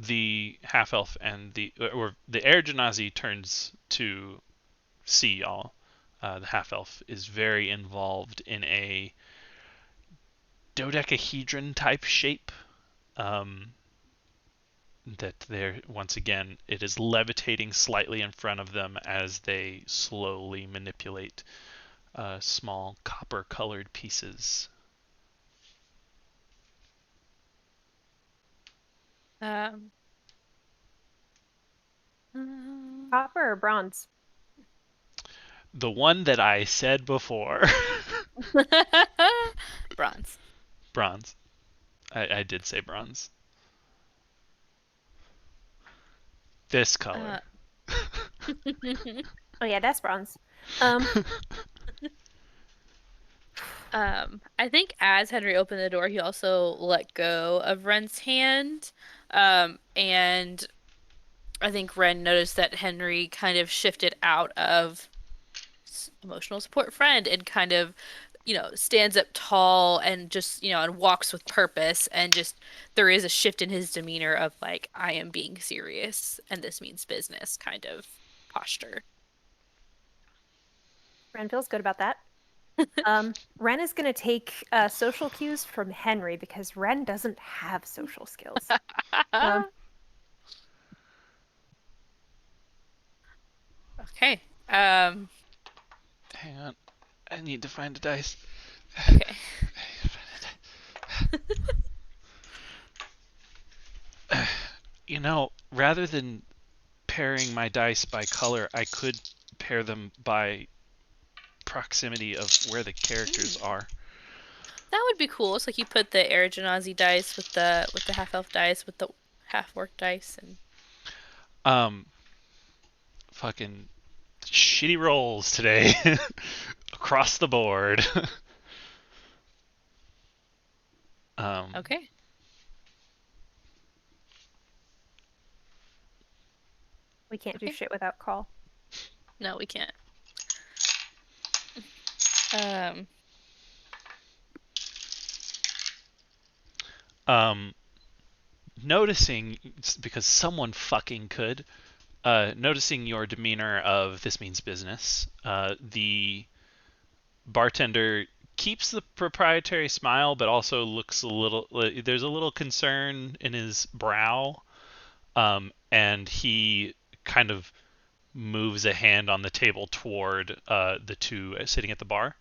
The half elf and the Air Genasi turns to see y'all. The half elf is very involved in a dodecahedron type shape. That they're once again, it is levitating slightly in front of them as they slowly manipulate small copper colored pieces. Um, Copper or bronze? The one that I said before. Bronze. Bronze. I did say bronze. This color. Oh yeah, that's bronze. I think as Henry opened the door, he also let go of Ren's hand. And I think Ren noticed that Henry kind of shifted out of emotional support friend and kind of, stands up tall and just, and walks with purpose. And just there is a shift in his demeanor of like, I am being serious and this means business kind of posture. Ren feels good about that. Ren is going to take social cues from Henry because Ren doesn't have social skills. Okay. Hang on. I need to find a dice. Okay. Rather than pairing my dice by color, I could pair them by proximity of where the characters are. That would be cool. It's like you put the air genasi dice with the half elf dice with the half orc dice and Um, fucking shitty rolls today across the board. um, okay. We can't do Okay. shit without call. No, we can't. Um um, noticing because someone fucking could. Noticing your demeanor of this means business, the bartender keeps the proprietary smile, but also looks a little. There's a little concern in his brow, and he kind of moves a hand on the table toward the two sitting at the bar,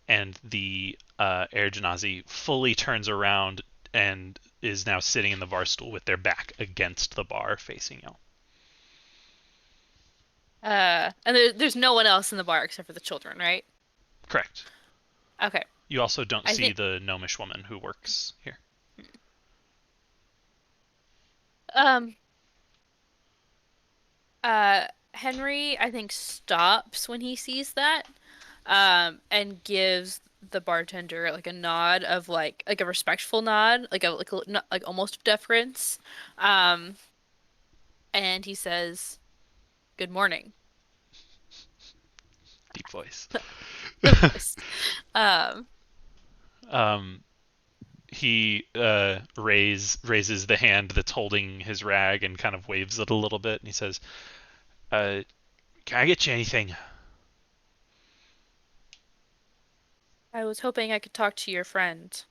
and the air genasi fully turns around and is now sitting in the bar stool with their back against the bar, facing you. and there's no one else in the bar except for the children, right? Correct. Okay. You also don't I see think the gnomish woman who works here. um Henry I think stops when he sees that and gives the bartender like a nod of like a respectful nod, like almost deference. Um and he says, "Good morning." Deep voice. The voice. Um um, he raises the hand that's holding his rag and kind of waves it a little bit, and he says, "Can I get you anything?" I was hoping I could talk to your friend.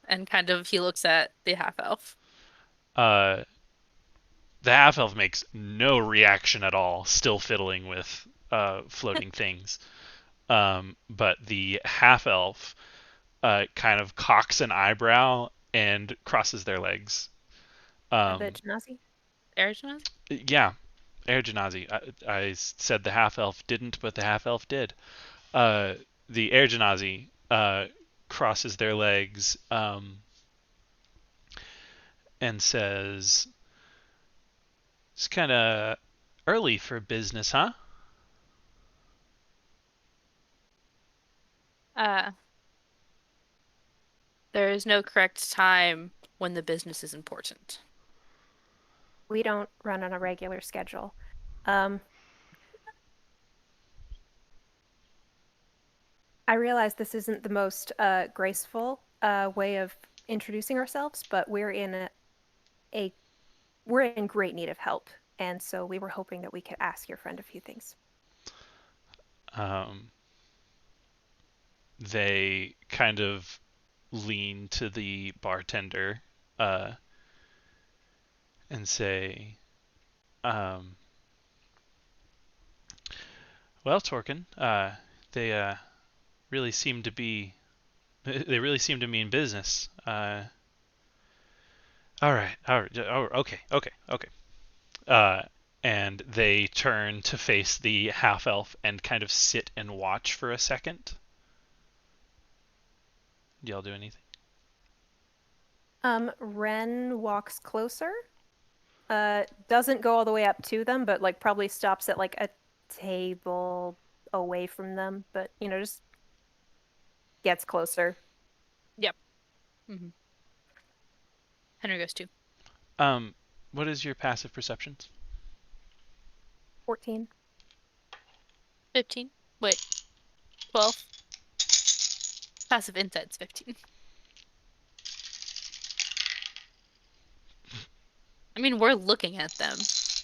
And kind of he looks at the half elf. Uh, the half elf makes no reaction at all, still fiddling with floating things. But the half elf kind of cocks an eyebrow and crosses their legs. The Um, genasi? Erigenes? yeah, Air Genasi. I said the half elf didn't, but the half elf did. Uh, the Air Genasi crosses their legs and says, "It's kind of early for business, huh?" Uh, there is no correct time when the business is important. We don't run on a regular schedule. Um, I realize this isn't the most graceful way of introducing ourselves, but a we're in great need of help, and so we were hoping that we could ask your friend a few things. Um, they kind of lean to the bartender uh, and say, um, "Well, Torkin, they really seem to be they really seem to mean business. All right, oh, okay, okay, okay." Uh, and they turn to face the half elf and kind of sit and watch for a second. Do y'all do anything? Ren walks closer, doesn't go all the way up to them, but like probably stops at like a table away from them, but just gets closer. Yep. hmm Henry goes too. Um, what is your passive perceptions? 14. 15. Wait, 12. Passive insight's 15. I mean, we're looking at them.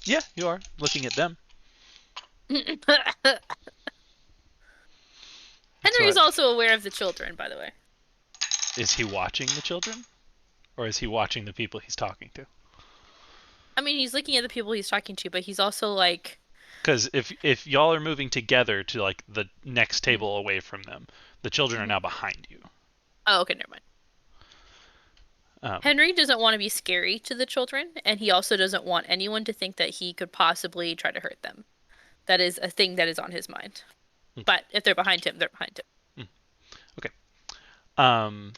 Yeah, you are looking at them. Henry That's is what. also aware of the children, by the way. Is he watching the children, or is he watching the people he's talking to? I mean, he's looking at the people he's talking to, but he's also like, Because if y'all are moving together to like the next Mhm. table away from them, the children are Mhm. now behind you. Oh, okay, never mind. Um, Henry doesn't want to be scary to the children, and he also doesn't want anyone to think that he could possibly try to hurt them. That is a thing that is on his mind. But if they're behind him, they're behind him. Mm, okay. Um,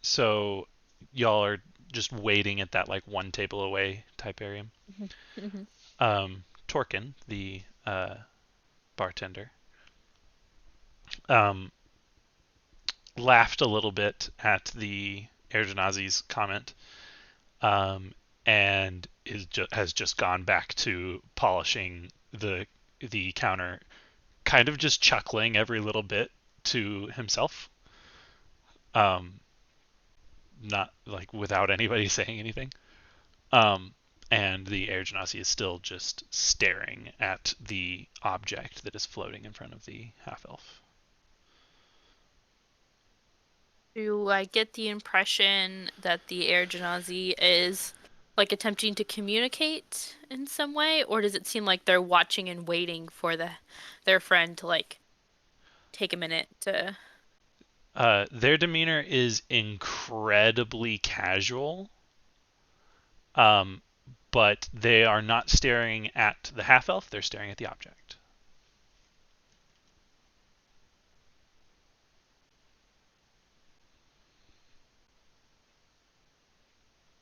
so y'all are just waiting at that like one table away type area. Hmm. Torkin, the bartender, um, laughed a little bit at the Ergenazi's comment, um, and has just gone back to polishing the counter, kind of just chuckling every little bit to himself, um, not like without anybody saying anything. Um, and the air genasi is still just staring at the object that is floating in front of the half elf. Do I get the impression that the air genasi is like attempting to communicate in some way, or does it seem like they're watching and waiting for their friend to like take a minute to? Their demeanor is incredibly casual, um, but they are not staring at the half elf, they're staring at the object.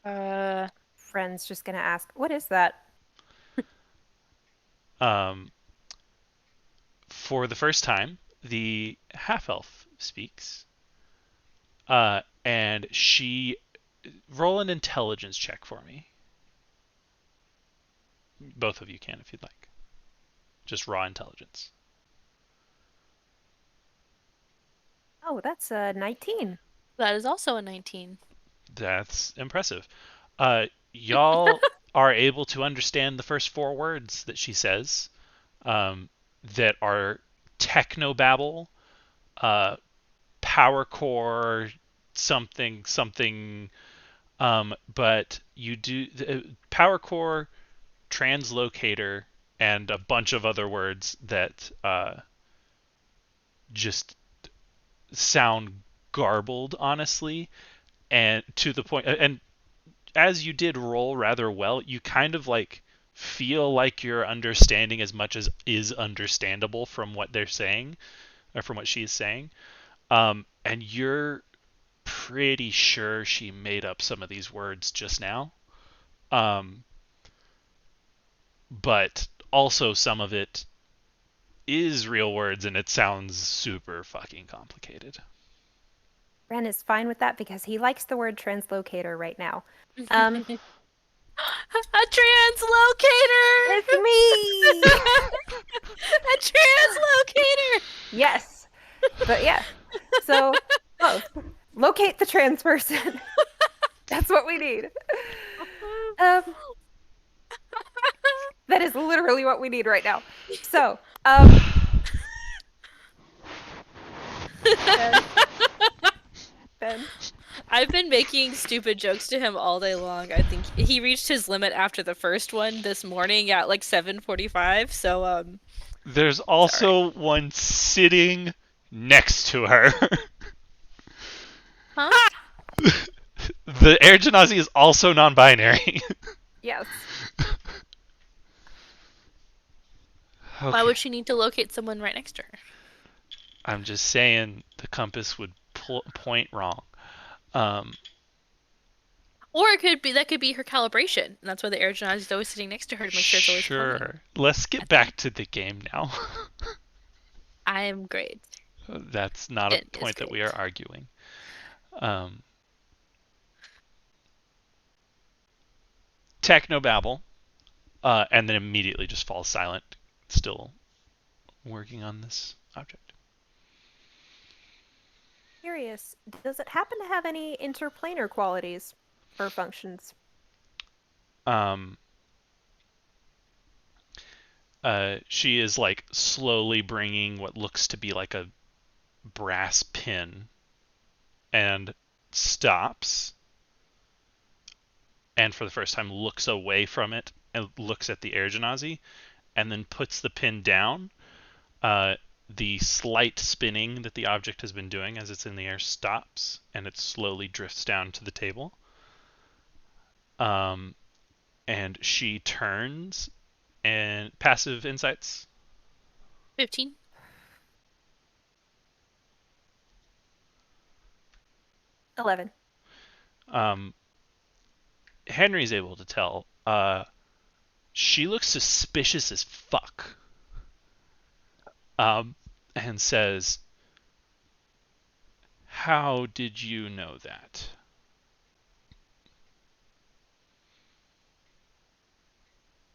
Uh, Friend's just gonna ask, "What is that?" Um, for the first time, the half elf speaks, and she roll an intelligence check for me. Both of you can if you'd like. Just raw intelligence. Oh, that's a 19. that is also a 19. That's impressive. Y'all are able to understand the first four words that she says, um, that are technobabble, uh, power core, something something. But you do power core, translocator, and a bunch of other words that just sound garbled, honestly, and to the point. And as you did roll rather well, you kind of like feel like you're understanding as much as is understandable from what they're saying or from what she's saying. And you're pretty sure she made up some of these words just now. Um, but also some of it is real words and it sounds super fucking complicated. Ren is fine with that because he likes the word translocator right now. Um, A translocator! it's me! A translocator! Yes. But yeah. So, both. Locate the trans person. That's what we need. Um, that is literally what we need right now. So, Ben, Ben, I've been making stupid jokes to him all day long. I think he reached his limit after the first one this morning at like 7:45, so There's sorry. also one sitting next to her. Huh? The air genasi is also non-binary. yes. Why Okay. would she need to locate someone right next to her? I'm just saying the compass would point wrong. Um, Or it could be that could be her calibration, and that's why the air genasi is always sitting next to her to make sure it's always pointing sure. Let's get at them. back to the game now. I am great. That's not a It is point that we are great. arguing. Um, Technobabble, and then immediately just falls silent, still working on this object. Curious, does it happen to have any interplanar qualities or functions? Um, she is like slowly bringing what looks to be like a brass pin and stops, and for the first time looks away from it and looks at the air genasi and then puts the pin down. The slight spinning that the object has been doing as it's in the air stops and it slowly drifts down to the table. Um, and she turns and passive insights. 15. 11. Um, Henry's able to tell. She looks suspicious as fuck. Um, and says, "How did you know that?"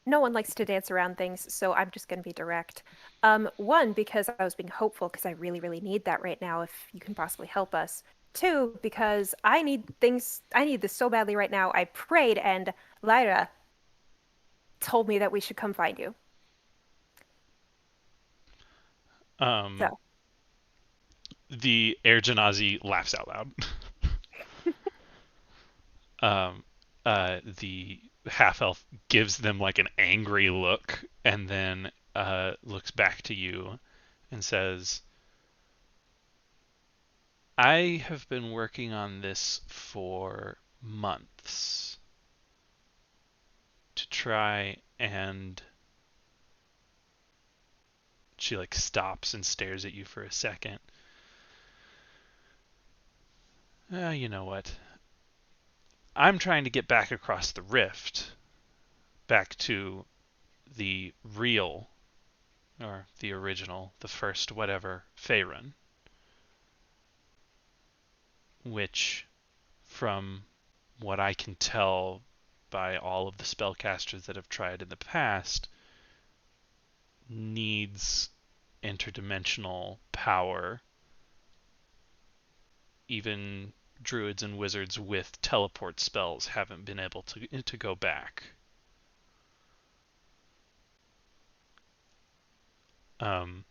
No one likes to dance around things, so I'm just going to be direct. One, because I was being hopeful, because I really, really need that right now, if you can possibly help us. Two, because I need this so badly right now. I prayed, and Lyra told me that we should come find you. Um, So, the Air Genasi laughs out loud. The half elf gives them like an angry look and then looks back to you and says, "I have been working on this for months to try and." She like stops and stares at you for a second. You know what? I'm trying to get back across the rift, back to the real, or the original, the first whatever, Faerun, which, from what I can tell by all of the spellcasters that have tried in the past, needs interdimensional power. Even druids and wizards with teleport spells haven't been able to go back. Um,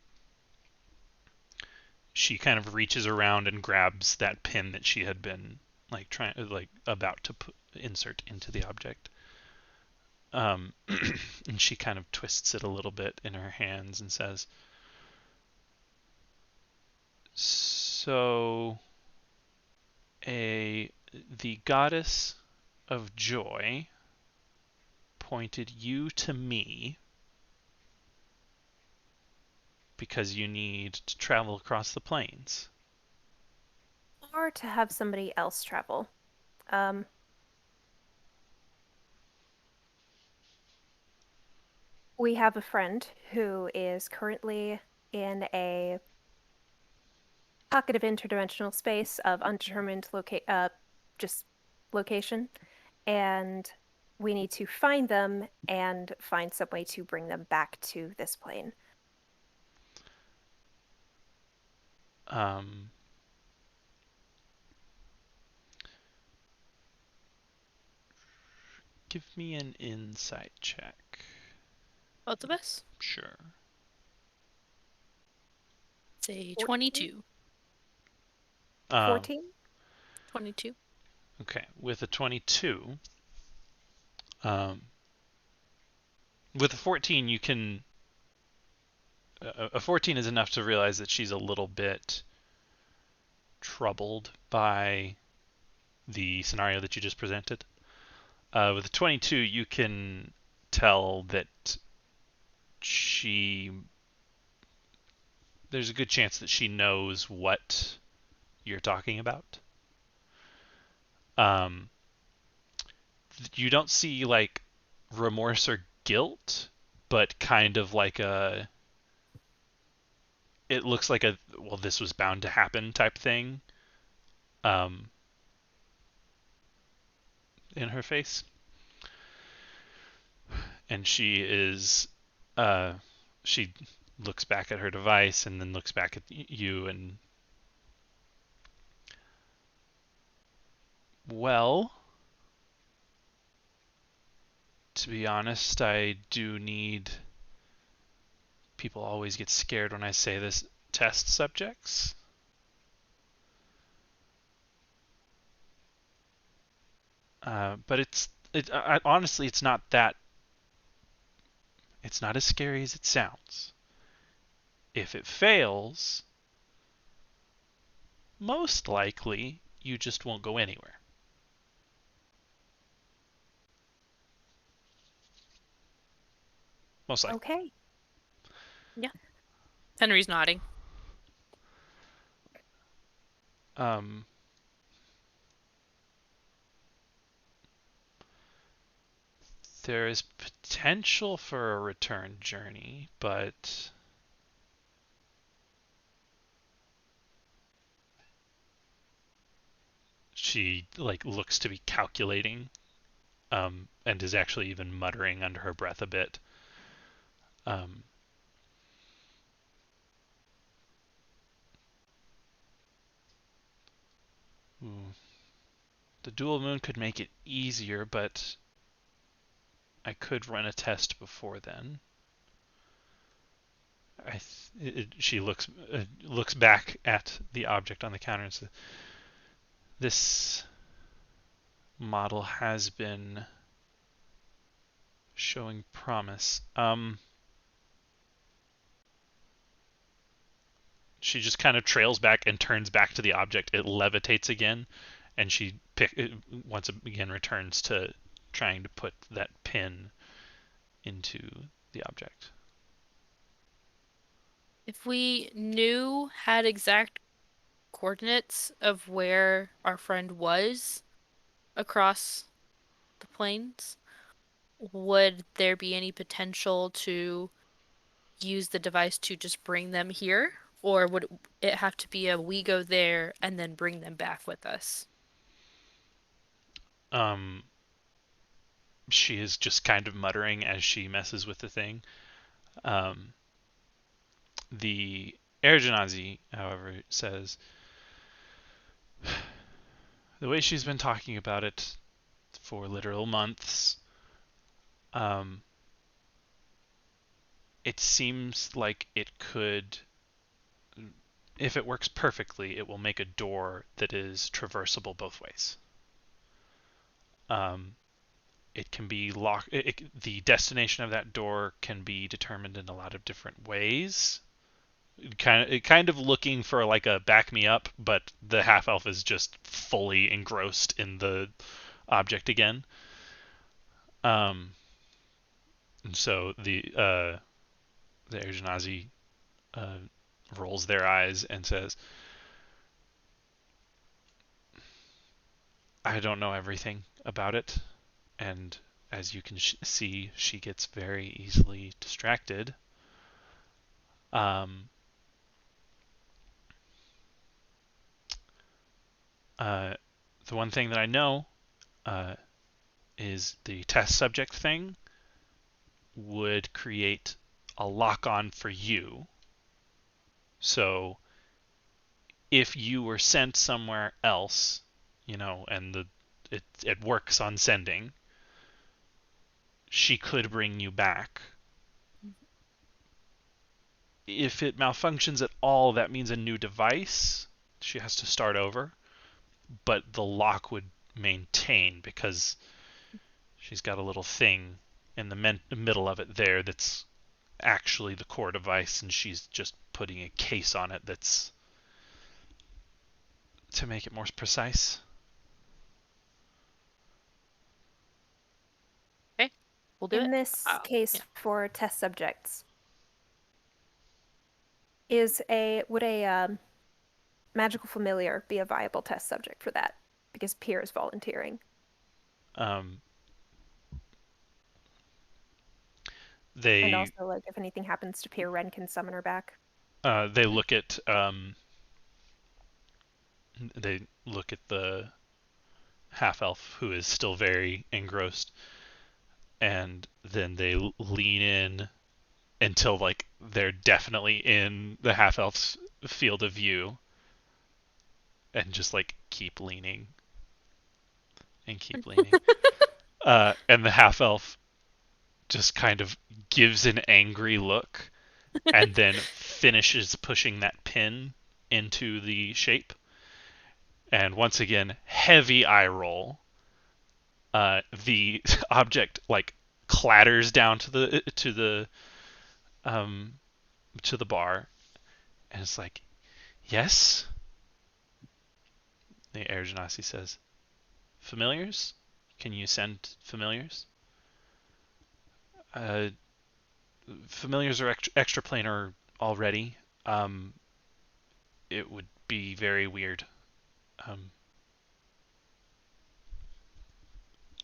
she kind of reaches around and grabs that pin that she had been like trying, like about to insert into the object. And she kind of twists it a little bit in her hands and says, "So, a the goddess of joy pointed you to me because you need to travel across the plains." or to have somebody else travel. Um, we have a friend who is currently in a pocket of interdimensional space of undetermined just location, and we need to find them and find some way to bring them back to this plane. Um, Give me an insight check. Both of us? Sure. Say 14? 22. Um, 14? 22. okay, with a 22, um, with a 14, you can. A 14 is enough to realize that she's a little bit troubled by the scenario that you just presented. With a 22, you can tell that she. There's a good chance that she knows what you're talking about. Um, you don't see like remorse or guilt, but kind of like a. It looks like a, well, this was bound to happen type thing, um, in her face. And she is, uh, she looks back at her device and then looks back at you and, well, to be honest, I do need. People always get scared when I say this. Test subjects. But honestly, it's not that. It's not as scary as it sounds. If it fails, most likely you just won't go anywhere. Most likely. Okay. Yeah. Henry's nodding. Um, there is potential for a return journey, but she like looks to be calculating, and is actually even muttering under her breath a bit. Um, the dual moon could make it easier, but I could run a test before then. She looks back at the object on the counter and says, "This model has been showing promise." She just kind of trails back and turns back to the object. It levitates again, and once again returns to trying to put that pin into the object. If we had exact coordinates of where our friend was across the plains, would there be any potential to use the device to just bring them here? Or would it have to be a we go there and then bring them back with us? Um, she is just kind of muttering as she messes with the thing. Um, the air genasi, however, says the way she's been talking about it for literal months, um, it seems like it could, if it works perfectly, it will make a door that is traversable both ways. Um, it can be locked. The destination of that door can be determined in a lot of different ways. Kind of looking for like a back me up, but the half elf is just fully engrossed in the object again. Um, and so the Ergenazi uh, rolls their eyes and says, "I don't know everything about it, and as you can see, she gets very easily distracted. Um, uh, the one thing that I know uh, is the test subject thing would create a lock on for you. So if you were sent somewhere else, and it works on sending, she could bring you back. If it malfunctions at all, that means a new device. She has to start over, but the lock would maintain because she's got a little thing in the middle of it there that's actually the core device, and she's just putting a case on it that's to make it more precise." Okay, we'll do In it. this case, Yeah. for test subjects, would a magical familiar be a viable test subject for that? Because Pierre is volunteering. Um, And they also, like, if anything happens to Pierre, Ren can summon her back. they look at the half elf who is still very engrossed, and then they lean in until like they're definitely in the half elf's field of view, and just like keep leaning and keep leaning. And the half elf just kind of gives an angry look and then finishes pushing that pin into the shape. And once again, heavy eye roll. The object like clatters down um, to the bar, and it's like, "Yes." The Air Genasi says, "Familiars? Can you send familiars?" Uh, Familiars are extra planar already. Um, it would be very weird. Um,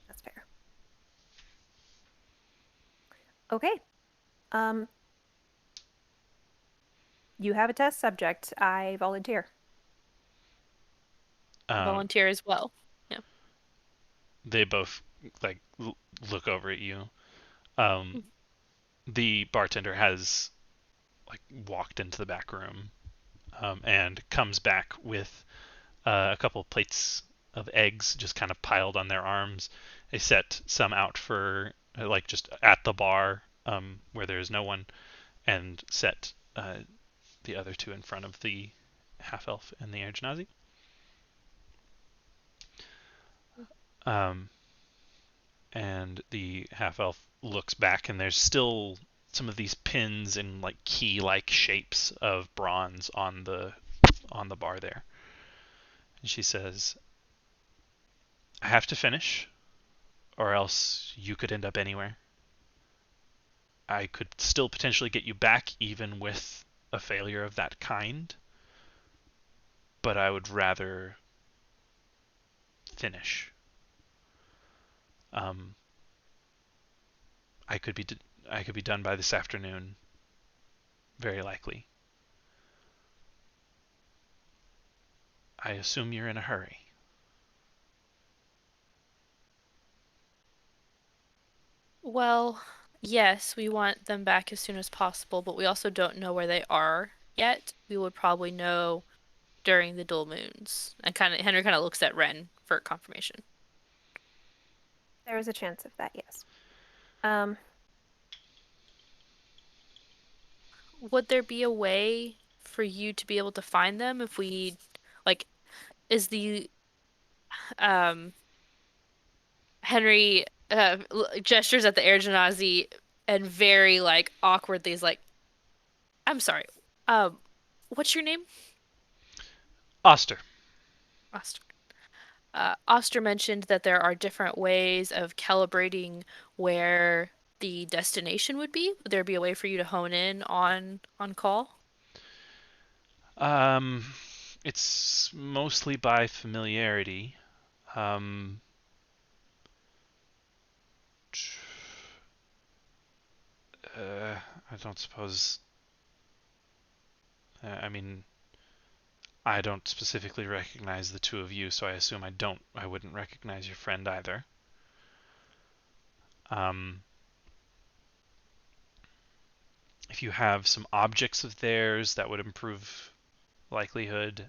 That's fair. Okay. Um, you have a test subject. I volunteer. uh, Volunteer as well. Yeah. they both like look over at you. Um, the bartender has like walked into the back room and comes back with a couple of plates of eggs just kind of piled on their arms. They set some out for like just at the bar where there's no one, and set the other two in front of the half elf and the air genasi. Um, and the half elf looks back, and there's still some of these pins and like key-like shapes of bronze on the bar there. And she says, "I have to finish, or else you could end up anywhere. I could still potentially get you back, even with a failure of that kind, but I would rather finish. Um, I could be I could be done by this afternoon, very likely. I assume you're in a hurry." Well, yes, we want them back as soon as possible, but we also don't know where they are yet. We would probably know during the dual moons. And Henry kind of looks at Ren for confirmation. There is a chance of that, yes. Um, Would there be a way for you to be able to find them if we like is the um Henry gestures at the air genasi and very like awkwardly is like, "I'm sorry. What's your name?" Oster. Oster. Oster mentioned that there are different ways of calibrating where the destination would be. Would there be a way for you to hone in on call? Um, it's mostly by familiarity. Um, I don't suppose. I mean, I don't specifically recognize the two of you, so I assume I wouldn't recognize your friend either. Um, if you have some objects of theirs, that would improve likelihood.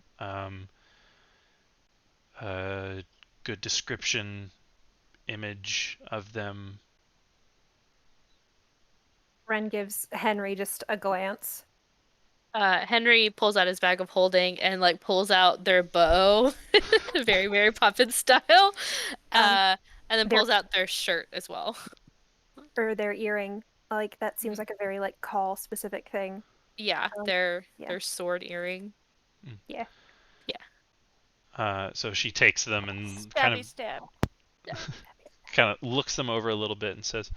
A good description image of them. Ren gives Henry just a glance. Henry pulls out his bag of holding and like pulls out their bow, very Mary Poppins style, Um, uh, and then their pulls out their shirt as well. or their earring. Like that seems Mhm. like a very like call specific thing. Yeah, Um, their yeah, their sword earring. yeah. Yeah. So she takes them and Stabby stab. kind of looks them over a little bit and says,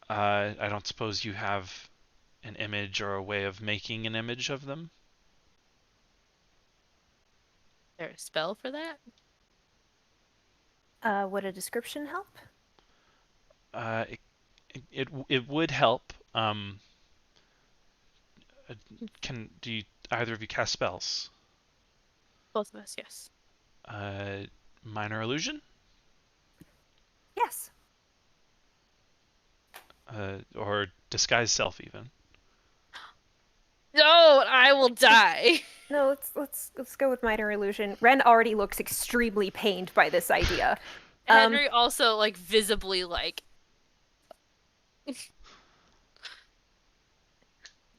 "I don't suppose you have an image or a way of making an image of them?" There a spell for that? Would a description help? Uh, it, it would help. Can do you, either of you cast spells? Both of us, yes. Uh, Minor illusion, Yes. or disguise self even. No, I will die. No, let's go with minor illusion. Ren already looks extremely pained by this idea. Um, Henry also like visibly like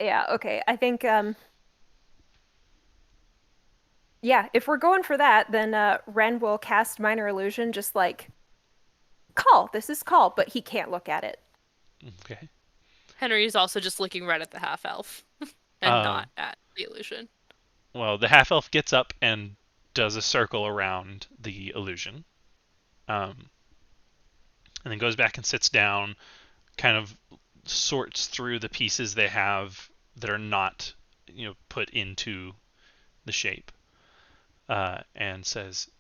yeah, okay. I think yeah, if we're going for that, then Ren will cast minor illusion just like call. This is call, but he can't look at it. Okay. Henry is also just looking right at the half elf and Um, not at the illusion. well, the half elf gets up and does a circle around the illusion, um, and then goes back and sits down, kind of sorts through the pieces they have that are not put into the shape, and says,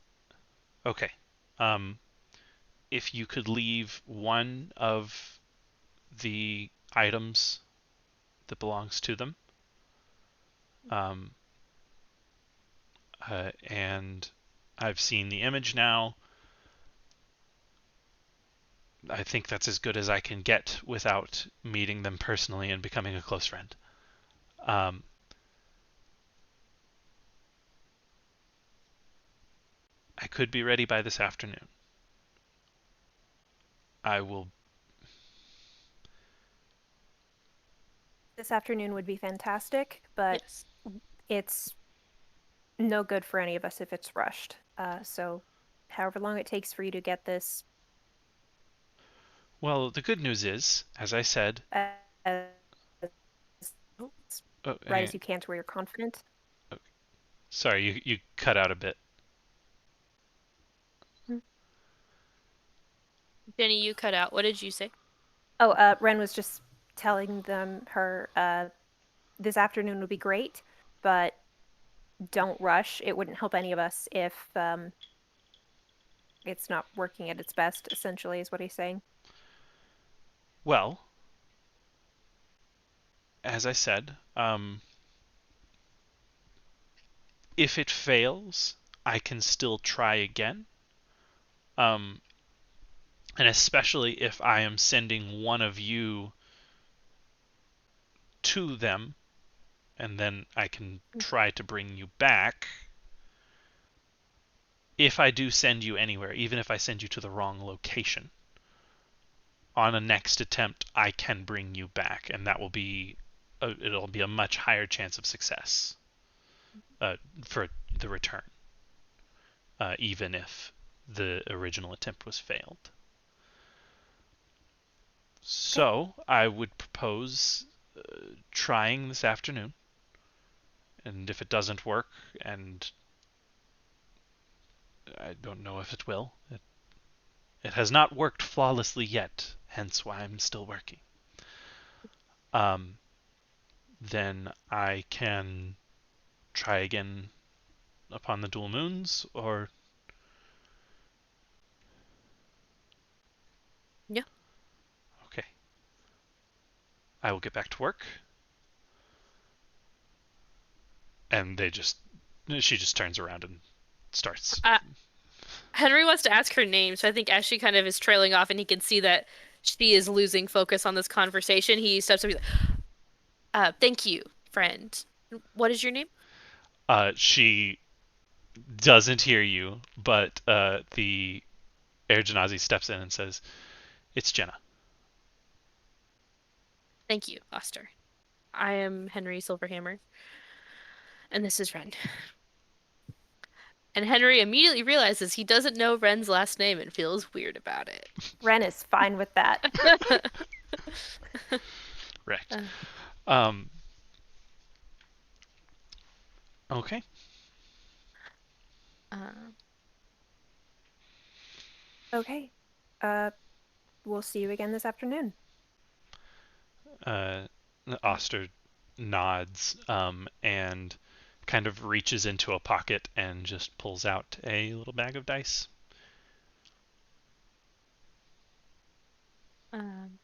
"Okay, um, if you could leave one of the items that belongs to them, um, and I've seen the image now. I think that's as good as I can get without meeting them personally and becoming a close friend. Um, I could be ready by this afternoon. I will. This afternoon would be fantastic, but Yes. it's no good for any of us if it's rushed. So, however long it takes for you to get this Well, the good news is, as I said, as Oh, oh, right as you can to where you're confident. oh, sorry, you cut out a bit. Hmm. Jenny, you cut out. What did you say? Oh, Ren was just telling her this afternoon would be great, but don't rush. It wouldn't help any of us if it's not working at its best, essentially, is what he's saying. Well, as I said, if it fails, I can still try again. Um, and especially if I am sending one of you to them, and then I can try to bring you back. If I do send you anywhere, even if I send you to the wrong location, on a next attempt, I can bring you back, and that will be it'll be a much higher chance of success for the return, even if the original attempt was failed. Okay. So I would propose trying this afternoon, and if it doesn't work, and I don't know if it will, it has not worked flawlessly yet, hence why I'm still working. Um, then I can try again upon the dual moons, or Yeah. okay, I will get back to work. And she just turns around and starts. Uh, Henry wants to ask her name, so I think as she kind of is trailing off and he can see that she is losing focus on this conversation, he steps up. He's like, thank you, friend. What is your name? She doesn't hear you, but the Air Genasi steps in and says, "It's Jenna." Thank you, Oster. I am Henry Silverhammer, and this is Ren. And Henry immediately realizes he doesn't know Ren's last name and feels weird about it. Ren is fine with that. Right. Uh, Um. Okay. uh, Okay. Uh, we'll see you again this afternoon. Uh, Oster nods and kind of reaches into a pocket and just pulls out a little bag of dice. um,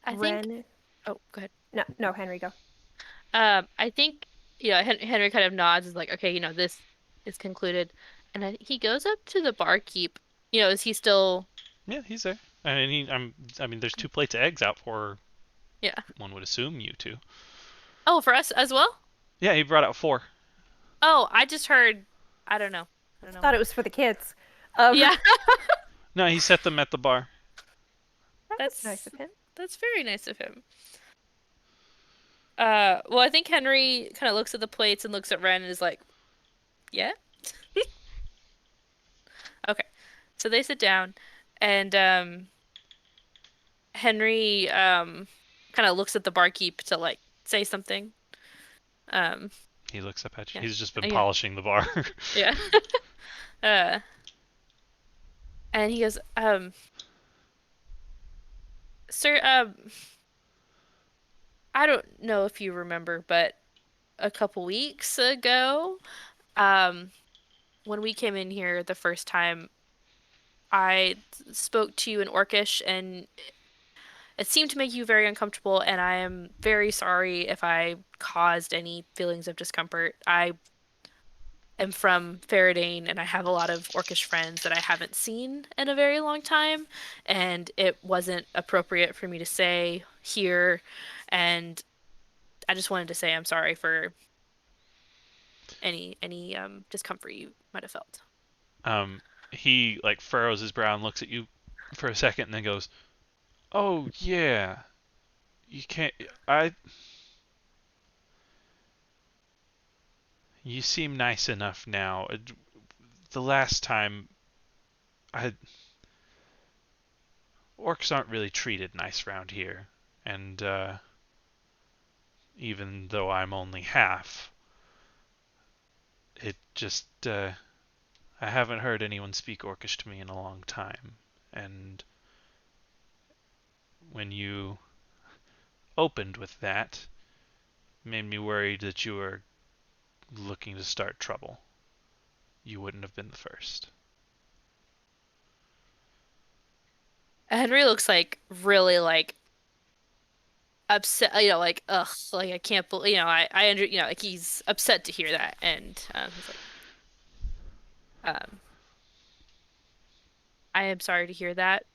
I think. Ren. Oh, go ahead. No, no, Henry, go. I think Henry kind of nods, is like, okay, this is concluded, and he goes up to the barkeep. Is he still? Yeah, he's there. I mean, there's two plates of eggs out for. Yeah. One would assume you two. Oh, for us as well? Yeah, he brought out four. Oh, I just heard. I don't know. I don't know. Thought it was for the kids. Yeah, No, he set them at the bar. That was that's nice of him. that's very nice of him. Well, I think Henry kind of looks at the plates and looks at Ren and is like, "Yeah." Okay. So they sit down, and Henry kind of looks at the barkeep to like say something. Um, He looks up at you. yeah. He's just been Yeah. polishing the bar. Yeah. uh, and he goes, "Sir, I don't know if you remember, but a couple weeks ago, um, when we came in here the first time, I spoke to you in Orcish, and it seemed to make you very uncomfortable, and I am very sorry if I caused any feelings of discomfort. I am from Faradane, and I have a lot of Orcish friends that I haven't seen in a very long time, and it wasn't appropriate for me to say here, and I just wanted to say I'm sorry for any discomfort you might have felt. Um, he like furrows his brow and looks at you for a second, and then goes, "Oh yeah, you can't. I. You seem nice enough now. The last time, I orcs aren't really treated nice around here, and even though I'm only half, it just I haven't heard anyone speak Orcish to me in a long time, and when you opened with that, made me worried that you were looking to start trouble. You wouldn't have been the first." Henry looks like really like upset, like ugh, like I can't believe, I under, like he's upset to hear that, and he's like, um, I am sorry to hear that.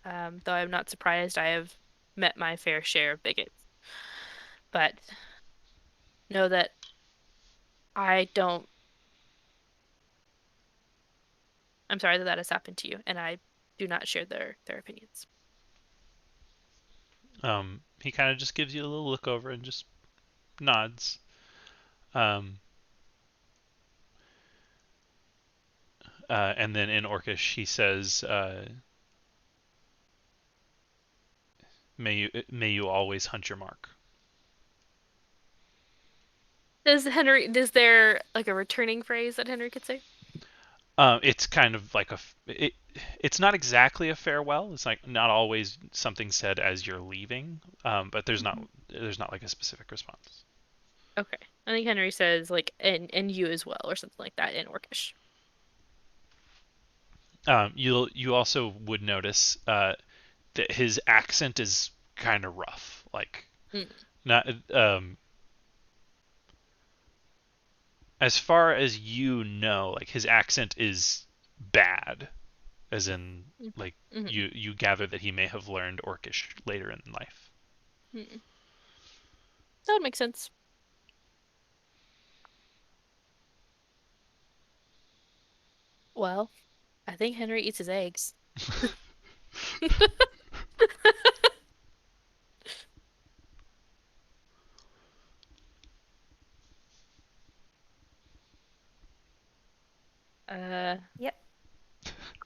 Though I'm not surprised. I have met my fair share of bigots, but know that I don't. I'm sorry that that has happened to you, and I do not share their opinions. He kind of just gives you a little look over and just nods. Um, and then in Orcish, he says, "May you always hunt your mark." Does there like a returning phrase that Henry could say? It's kind of like it's not exactly a farewell. It's like not always something said as you're leaving, but Mhm. there's not like a specific response. Okay. I think Henry says like and you as well or something like that in Orcish. You also would notice that his accent is kind of rough, like Mm, not as far as you know, like his accent is bad, as in mm, like mm, you gather that he may have learned Orcish later in life. mm. That would make sense. Well, I think Henry eats his eggs. Uh, Yep.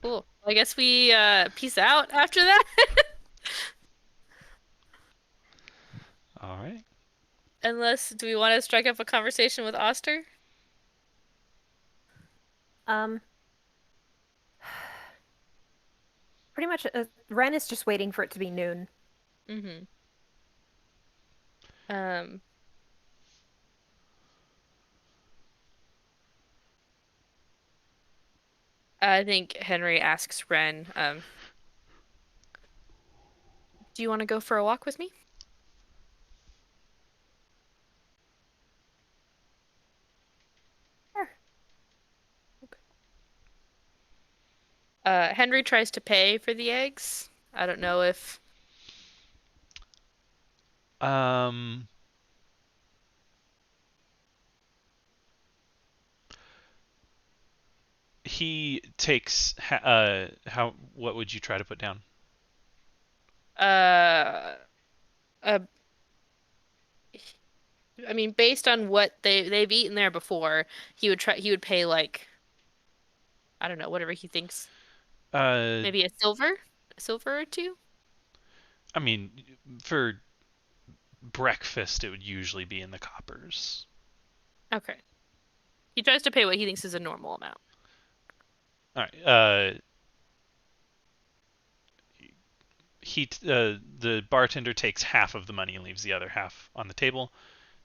cool. I guess we peace out after that. All right. Unless, do we want to strike up a conversation with Oster? Um, Pretty much, Ren is just waiting for it to be noon. Mm-hmm. Um, I think Henry asks Ren, do you want to go for a walk with me? Sure. Henry tries to pay for the eggs. I don't know if Um, he takes how what would you try to put down? uh, uh I mean based on what they've eaten there before, he would pay like I don't know, whatever he thinks. Uh, Maybe a silver or two? I mean, for breakfast it would usually be in the coppers. Okay. He tries to pay what he thinks is a normal amount. All right. the bartender takes half of the money and leaves the other half on the table.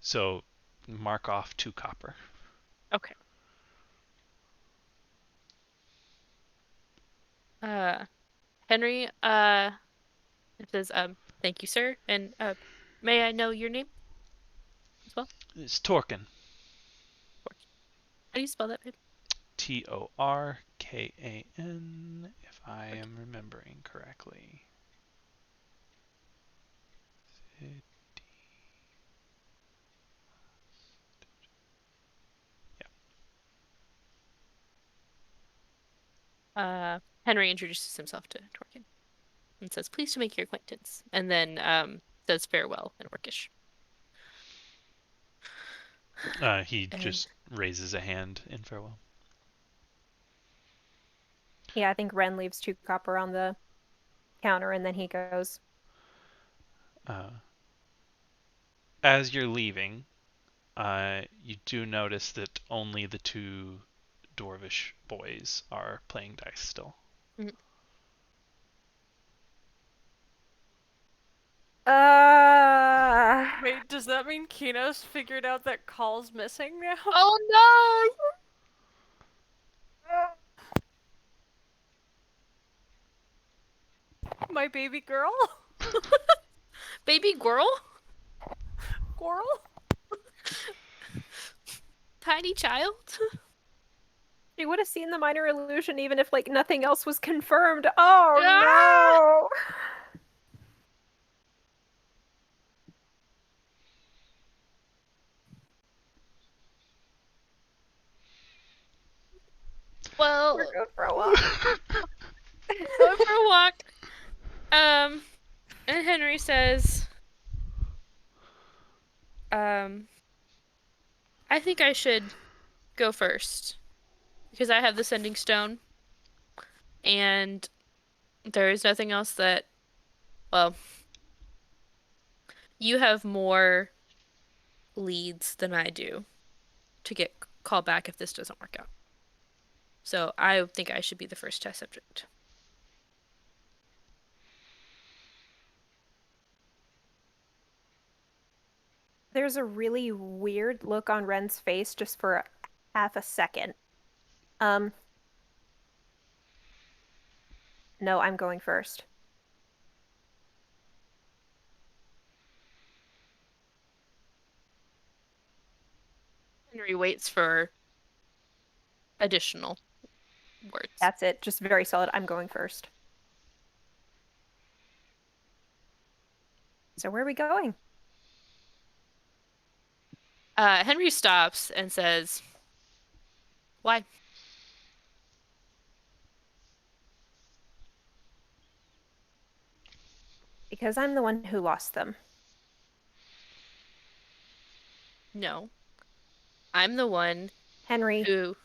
So mark off 2 copper. Okay. Uh, Henry, it says, thank you, sir. And, may I know your name as well? It's Torkin. How do you spell that, babe? Torkan, if I am remembering correctly. Henry introduces himself to Torkin and says, pleased to make your acquaintance. And then, says farewell in Orcish. He And, just raises a hand in farewell. Yeah, I think Ren leaves 2 copper on the counter and then he goes. Uh, as you're leaving, you do notice that only the 2 dwarvish boys are playing dice still. mm, Wait, does that mean Kinos figured out that Call's missing now? oh My baby girl? no! Baby girl? Girl? Tiny child? She would have seen the minor illusion even if like nothing else was confirmed. Oh Ah! no. We're Well, going for a walk. going for a walk. And Henry says, um, I think I should go first because I have the sending stone and there is nothing else that, well, you have more leads than I do to get called back if this doesn't work out. So I think I should be the first test subject. There's a really weird look on Ren's face just for half a second. Um, no, I'm going first. Henry waits for additional words. That's it. Just very solid. I'm going first. So where are we going? Henry stops and says, why? Because I'm the one who lost them. No. I'm the one Henry, who.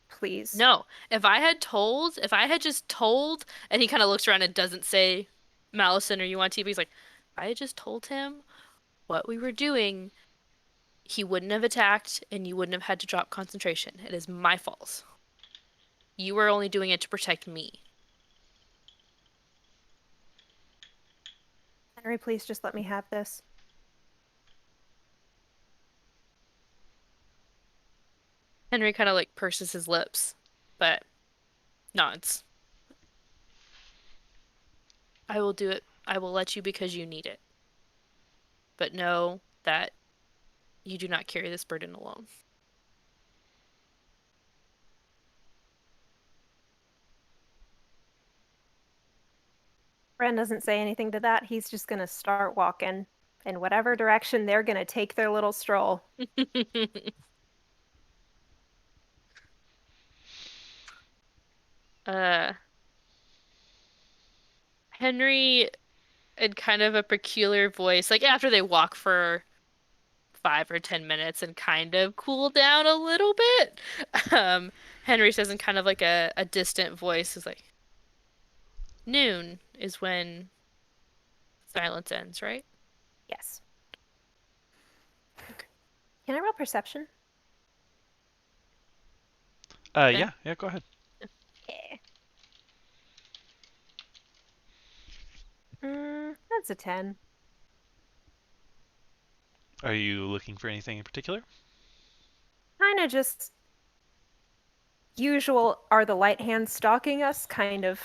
please. No. If I had just told, and he kind of looks around and doesn't say Malison or you on TV, he's like, if I had just told him what we were doing, he wouldn't have attacked and you wouldn't have had to drop concentration. It is my fault. You were only doing it to protect me. Henry, please just let me have this. Henry kind of like purses his lips, but nods. I will do it. I will let you because you need it. But know that you do not carry this burden alone. Ren doesn't say anything to that. He's just gonna start walking in whatever direction they're gonna take their little stroll. uh, Henry in kind of a peculiar voice, like after they walk for 5 or 10 minutes and kind of cool down a little bit, Henry says in kind of like a distant voice, is like, noon is when silence ends, right? Yes. Can I roll perception? Yeah, go ahead. Yeah. That's a 10. Are you looking for anything in particular? Kind of just usual, are the light hands stalking us? Kind of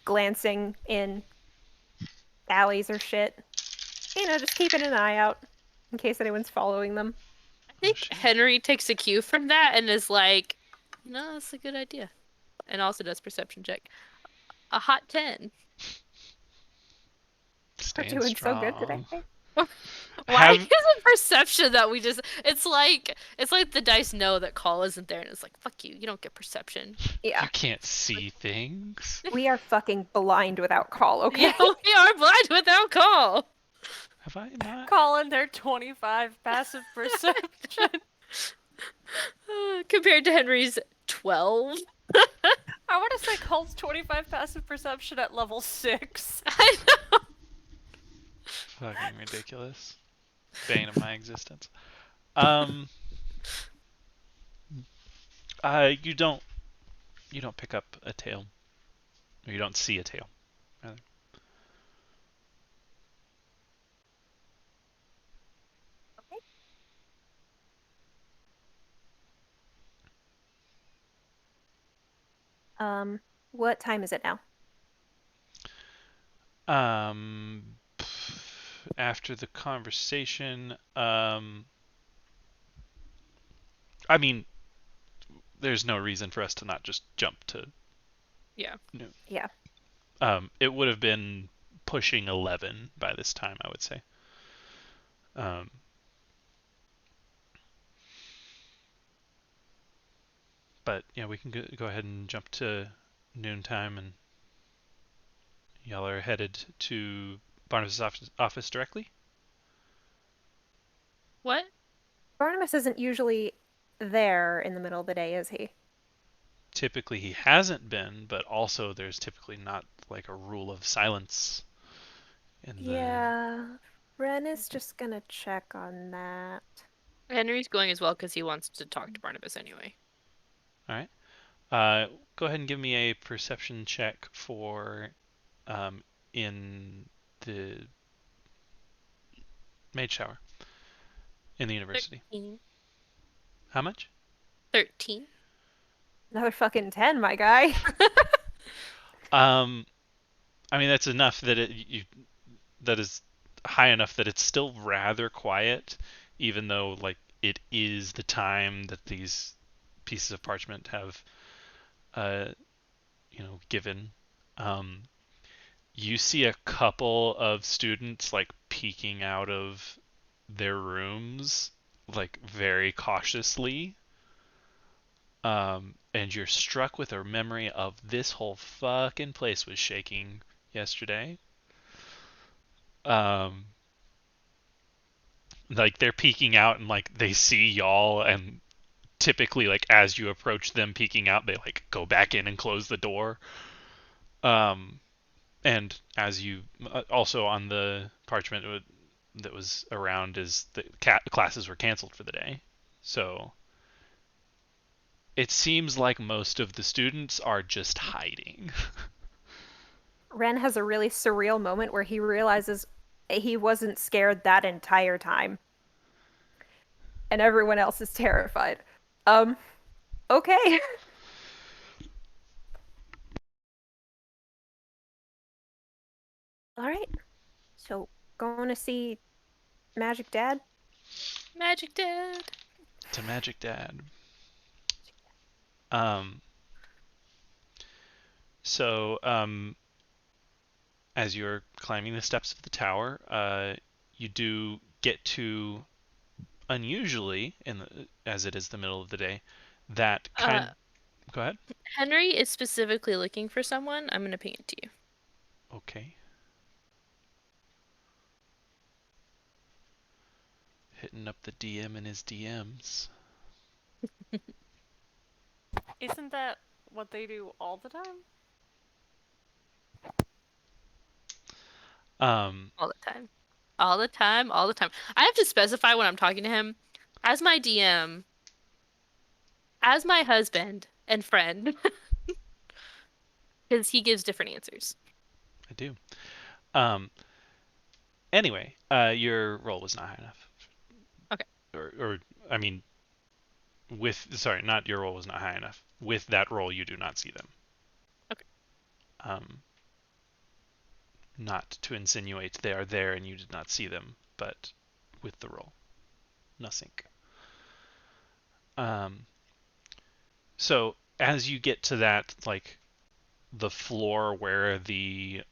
glancing in alleys or shit. Just keeping an eye out in case anyone's following them. I Oh think shit. Henry takes a cue from that and is like, no, that's a good idea. And also does perception check. A hot 10. We're Staying doing so good today. strong. Why is Have it perception that we just it's like the dice know that call isn't there and it's like, fuck you, you don't get perception. Yeah, you can't see things? we are fucking blind without call, Yeah, okay? we are blind without call. Have I not? Calling their 25 passive perception. Compared to Henry's 12. I want to say Cole's 25 passive perception at level 6. I know. Fucking ridiculous. Bane of my existence. Um. You don't pick up a tail, or you don't see a tail. Rather. What time is it now? Um. After the conversation, I mean, there's no reason for us to not just jump to Yeah. noon. Yeah. It would have been pushing 11 by this time, I would say. Um, but yeah, we can go ahead and jump to noontime, and y'all are headed to Barnabas' office directly. What? Barnabas isn't usually there in the middle of the day, is he? Typically, he hasn't been, but also there's typically not like a rule of silence in the. Yeah. Ren is just gonna check on that. Henry's going as well because he wants to talk to Barnabas anyway. All right. Go ahead and give me a perception check for in the maid shower in the university. 13. How much? 13. Another fucking 10, my guy. Um, I mean that's enough that that is high enough that it's still rather quiet, even though like it is the time that these pieces of parchment have, uh, given. Um, you see a couple of students like peeking out of their rooms, like very cautiously. And you're struck with a memory of this whole fucking place was shaking yesterday. Um, like they're peeking out and like they see y'all, and typically like as you approach them peeking out, they like go back in and close the door. Um, and as you also on the parchment that was around is the classes were canceled for the day, so it seems like most of the students are just hiding. Ren has a really surreal moment where he realizes he wasn't scared that entire time, and everyone else is terrified. Um, okay. All right. So, going to see Magic Dad? Magic Dad. To Magic Dad. Um, so as you're climbing the steps of the tower, you do get to unusually as it is the middle of the day, that Uh, kind. Go ahead. Henry is specifically looking for someone. I'm gonna ping it to you. Okay. Hitting up the DM in his DMs. Isn't that what they do all the time? Um, All the time. All the time, all the time. I have to specify when I'm talking to him as my DM, as my husband and friend, because he gives different answers. I do. Um, anyway, your roll was not high enough. Okay. Or I mean, sorry, not your roll was not high enough. With that roll, you do not see them. Okay. Um, not to insinuate they are there and you did not see them, but with the roll, nothing. Um, so as you get to that, like the floor where the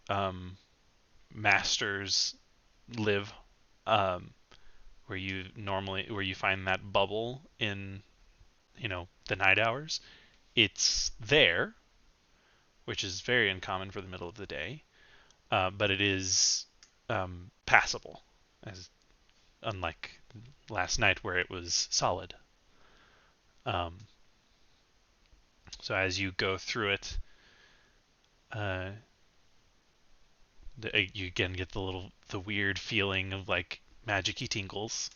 masters live, um, where you find that bubble in the night hours, it's there, which is very uncommon for the middle of the day, but it is passable, as unlike last night where it was solid. Um, so as you go through it, uh, you again get the weird feeling of like magic-y tingles.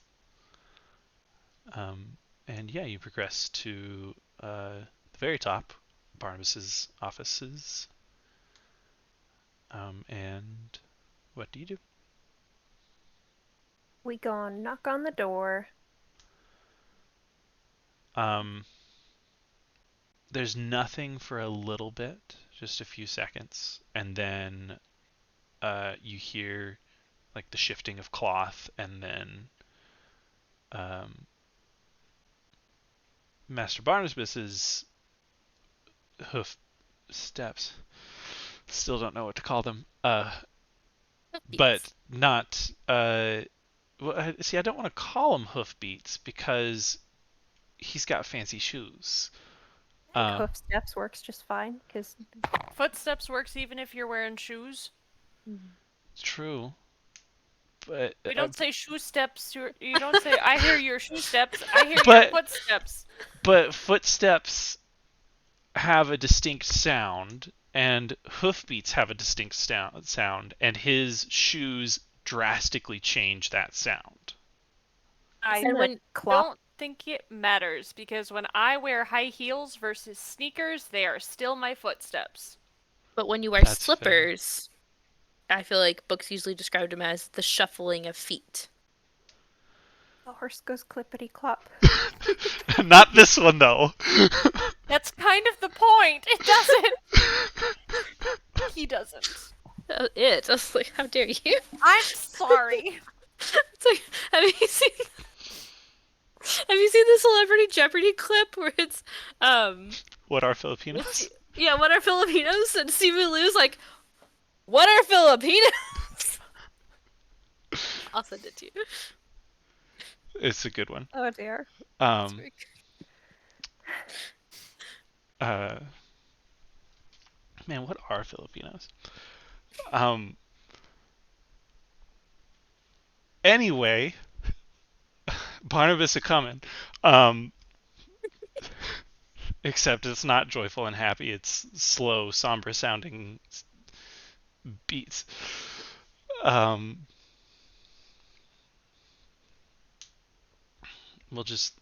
And yeah, you progress to the very top, Barnabas's offices. And what do you do? We go and knock on the door. Um, there's nothing for a little bit, just a few seconds, and then you hear like the shifting of cloth, and then um, Master Barnabas's hoof steps. Still don't know what to call them. But Beats. not. Well, see, I don't want to call him hoofbeats because he's got fancy shoes. I think Uh, hoof steps works just fine because Footsteps works even if you're wearing shoes. true, but We don't say shoe steps. You don't say, I hear your shoe steps. I hear your but footsteps. but footsteps have a distinct sound, and hoofbeats have a distinct sound, and his shoes drastically change that sound. I and And the when clop. don't think it matters because when I wear high heels versus sneakers, they are still my footsteps. but when you wear That's fair. slippers, I feel like books usually describe them as the shuffling of feet. The horse goes clippity clop. Not this one though. That's kind of the point. It doesn't. He doesn't. I was like, how dare you? I'm sorry. It's like, have you seen the Celebrity Jeopardy clip where it's What are Filipinos? yeah, what are Filipinos? And Simu Liu's like, what are Filipinos? I'll send it to you. It's a good one. Oh dear. It's Um, very uh, man, what are Filipinos? Um, anyway, Barnabas a coming. Um, except it's not joyful and happy. It's slow, somber sounding beats. Um, we'll just,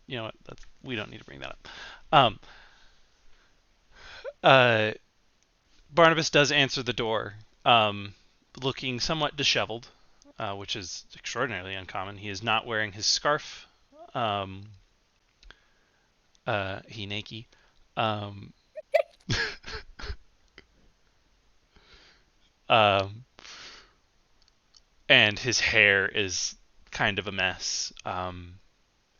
what? We don't need to bring that up. Um, uh, Barnabas does answer the door, looking somewhat disheveled, which is extraordinarily uncommon. He is not wearing his scarf. Um, Hineki. Um, um, and his hair is kind of a mess.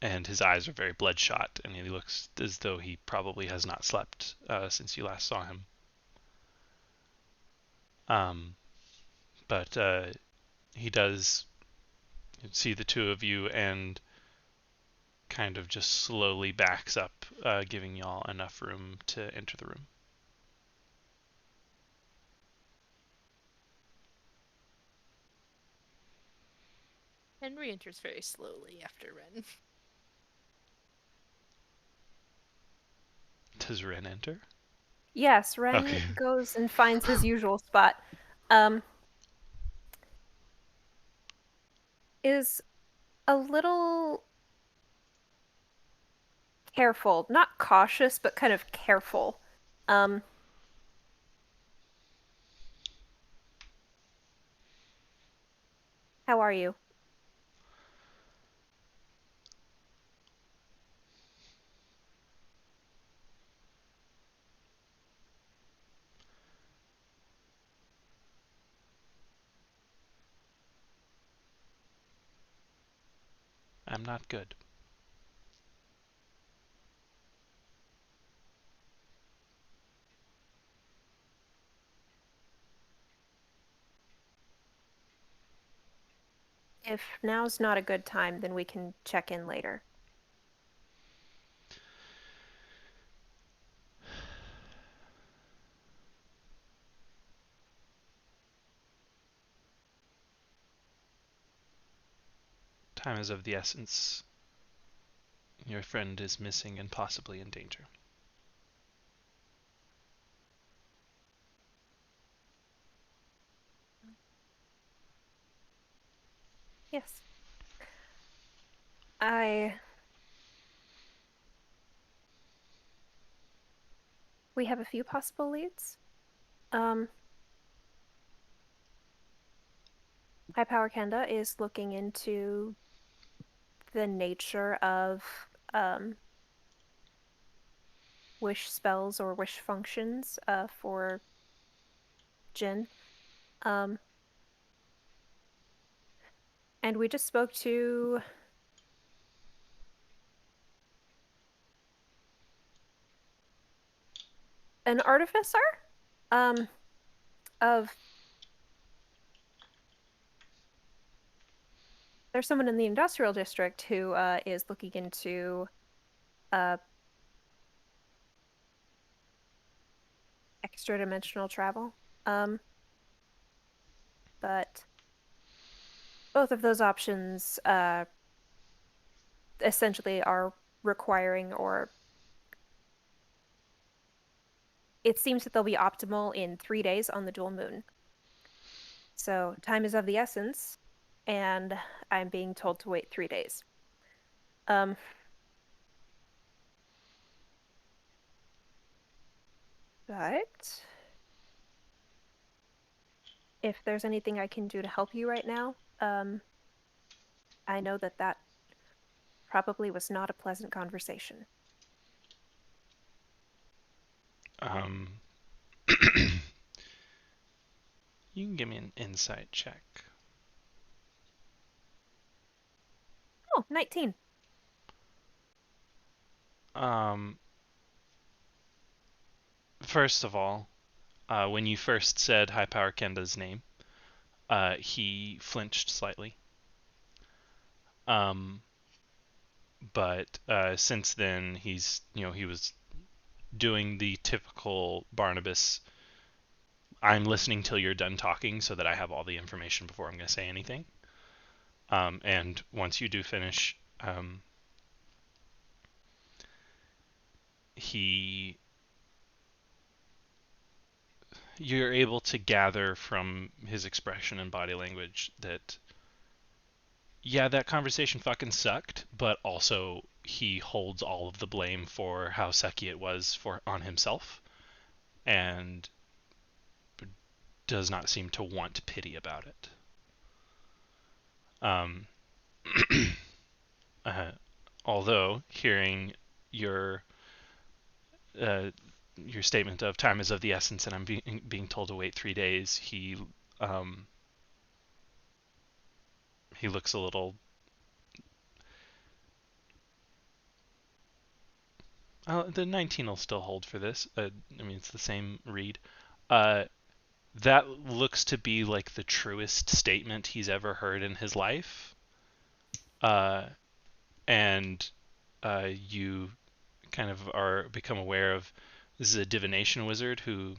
And his eyes are very bloodshot, and he looks as though he probably has not slept since you last saw him. Um, but he does see the two of you and kind of just slowly backs up, giving y'all enough room to enter the room. Henry enters very slowly after Ren. Does Ren enter? Yes, Ren Okay. goes and finds his usual spot. Um, is a little careful, not cautious, but kind of careful. Um, How are you? I'm not good. If now's not a good time, then we can check in later. Time is of the essence. Your friend is missing and possibly in danger. Yes. I We have a few possible leads. Um, High Power Kenda is looking into the nature of um, wish spells or wish functions for Jin. Um, and we just spoke to an artificer um, of there's someone in the industrial district who is looking into uh, extra dimensional travel. Um, but both of those options essentially are requiring, or it seems that they'll be optimal in 3 days on the dual moon. So time is of the essence, and I'm being told to wait 3 days. Um, but if there's anything I can do to help you right now, I know that that probably was not a pleasant conversation. Um, you can give me an insight check. Oh, 19. Um, First of all, when you first said High Power Kenda's name, he flinched slightly. Um, but since then, he was doing the typical Barnabas. I'm listening till you're done talking, so that I have all the information before I'm going to say anything. And once you do finish, he you're able to gather from his expression and body language that yeah, that conversation fucking sucked, but also he holds all of the blame for how sucky it was for on himself and does not seem to want pity about it. Um, uh, Although hearing your uh, your statement of time is of the essence and I'm being told to wait 3 days, um, he looks a little. The 19 will still hold for this. I mean, it's the same read. Uh, that looks to be like the truest statement he's ever heard in his life. Uh, and you kind of are become aware of this is a divination wizard who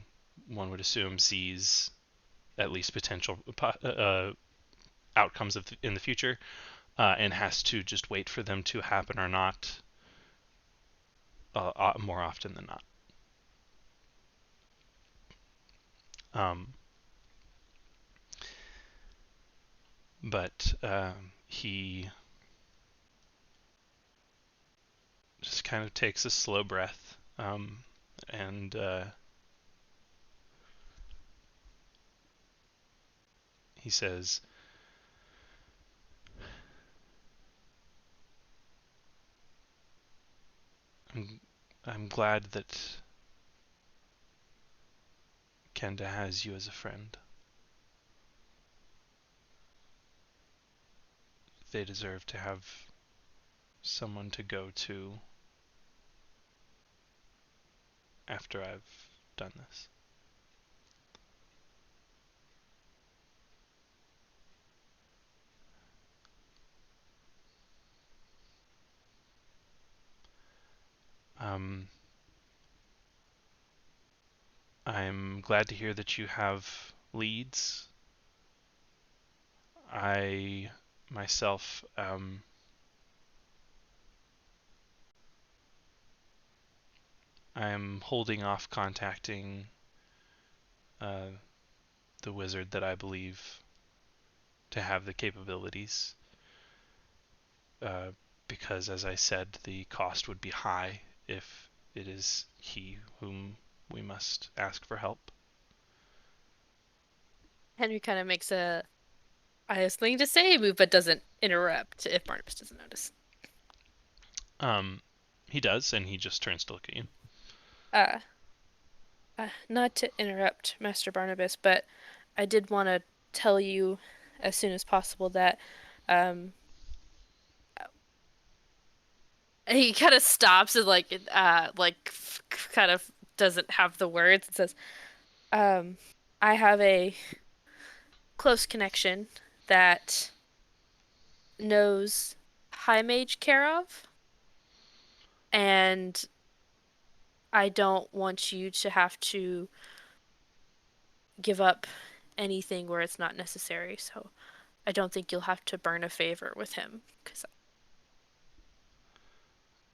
one would assume sees at least potential outcomes in the future, and has to just wait for them to happen or not, more often than not. Um, but he just kind of takes a slow breath, and he says, I'm glad that Kenda has you as a friend. They deserve to have someone to go to after I've done this. Um, I'm glad to hear that you have leads. I myself I'm holding off contacting uh, the wizard that I believe to have the capabilities, uh, because, as I said, the cost would be high if it is he whom we must ask for help. Henry kind of makes a I have something to say move, but doesn't interrupt if Barnabas doesn't notice. He does, and he just turns to look at you. Uh, Not to interrupt Master Barnabas, but I did want to tell you as soon as possible that um, he kind of stops and kind of doesn't have the words and says, um, I have a close connection that knows High Mage Karov, and I don't want you to have to give up anything where it's not necessary. So I don't think you'll have to burn a favor with him. Cause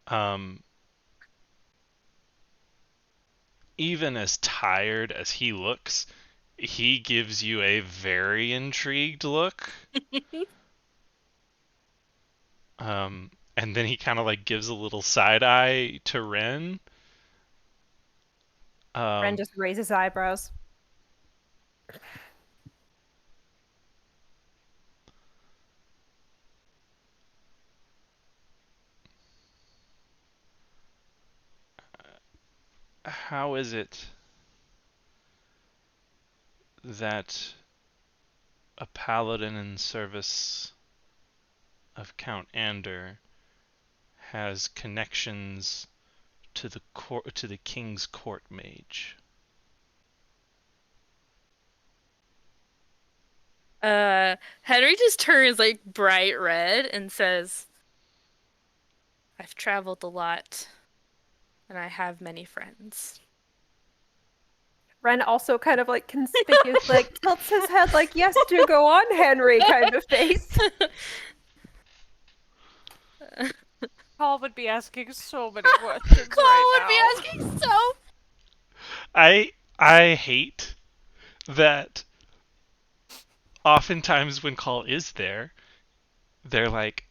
Um, even as tired as he looks, he gives you a very intrigued look. And then he kind of like gives a little side eye to Ren. Ren Um, just raises eyebrows. how is it that a paladin in service of Count Ander has connections to the king's court mage? Henry just turns like bright red and says, I've traveled a lot and I have many friends. Ren also kind of like conspicuous, like tilts his head, like, yes, do go on, Henry, kind of face. Paul would be asking so many questions right Cole would be now. asking so. I hate that oftentimes when Call is there, they're like,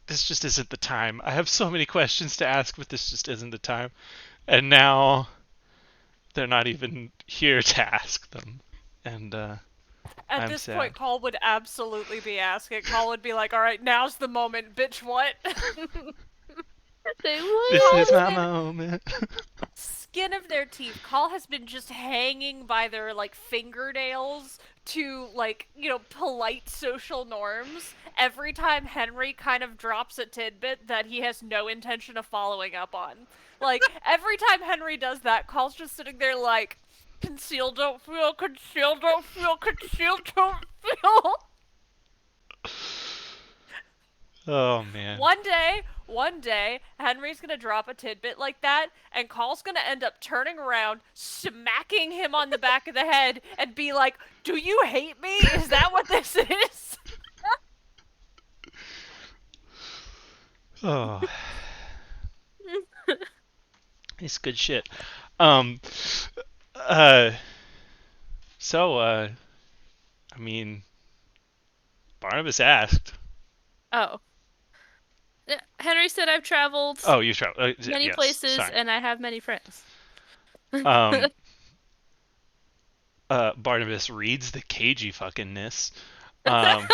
this just isn't the time. I have so many questions to ask, but this just isn't the time. And now they're not even here to ask them. And At I'm this point, sad. Call would absolutely be asking. Call would be like, all right, now's the moment, bitch, what? Say This Call is what? has my been moment. skin of their teeth. Call has been just hanging by their like fingernails to like, polite social norms every time Henry kind of drops a tidbit that he has no intention of following up on. Like every time Henry does that, Call's just sitting there like conceal, don't feel, conceal, don't feel, conceal, don't feel. Oh man. One day, Henry's gonna drop a tidbit like that, and Call's gonna end up turning around, smacking him on the back of the head, and be like, "Do you hate me? Is that what this is?" Oh, it's good shit. Um. Uh. So. I mean, Barnabas asked. Oh. Yeah, Henry said I've traveled Oh, you travel. many Yes. places Sorry. and I have many friends. Um. Barnabas reads the cagey fuckingness. Um.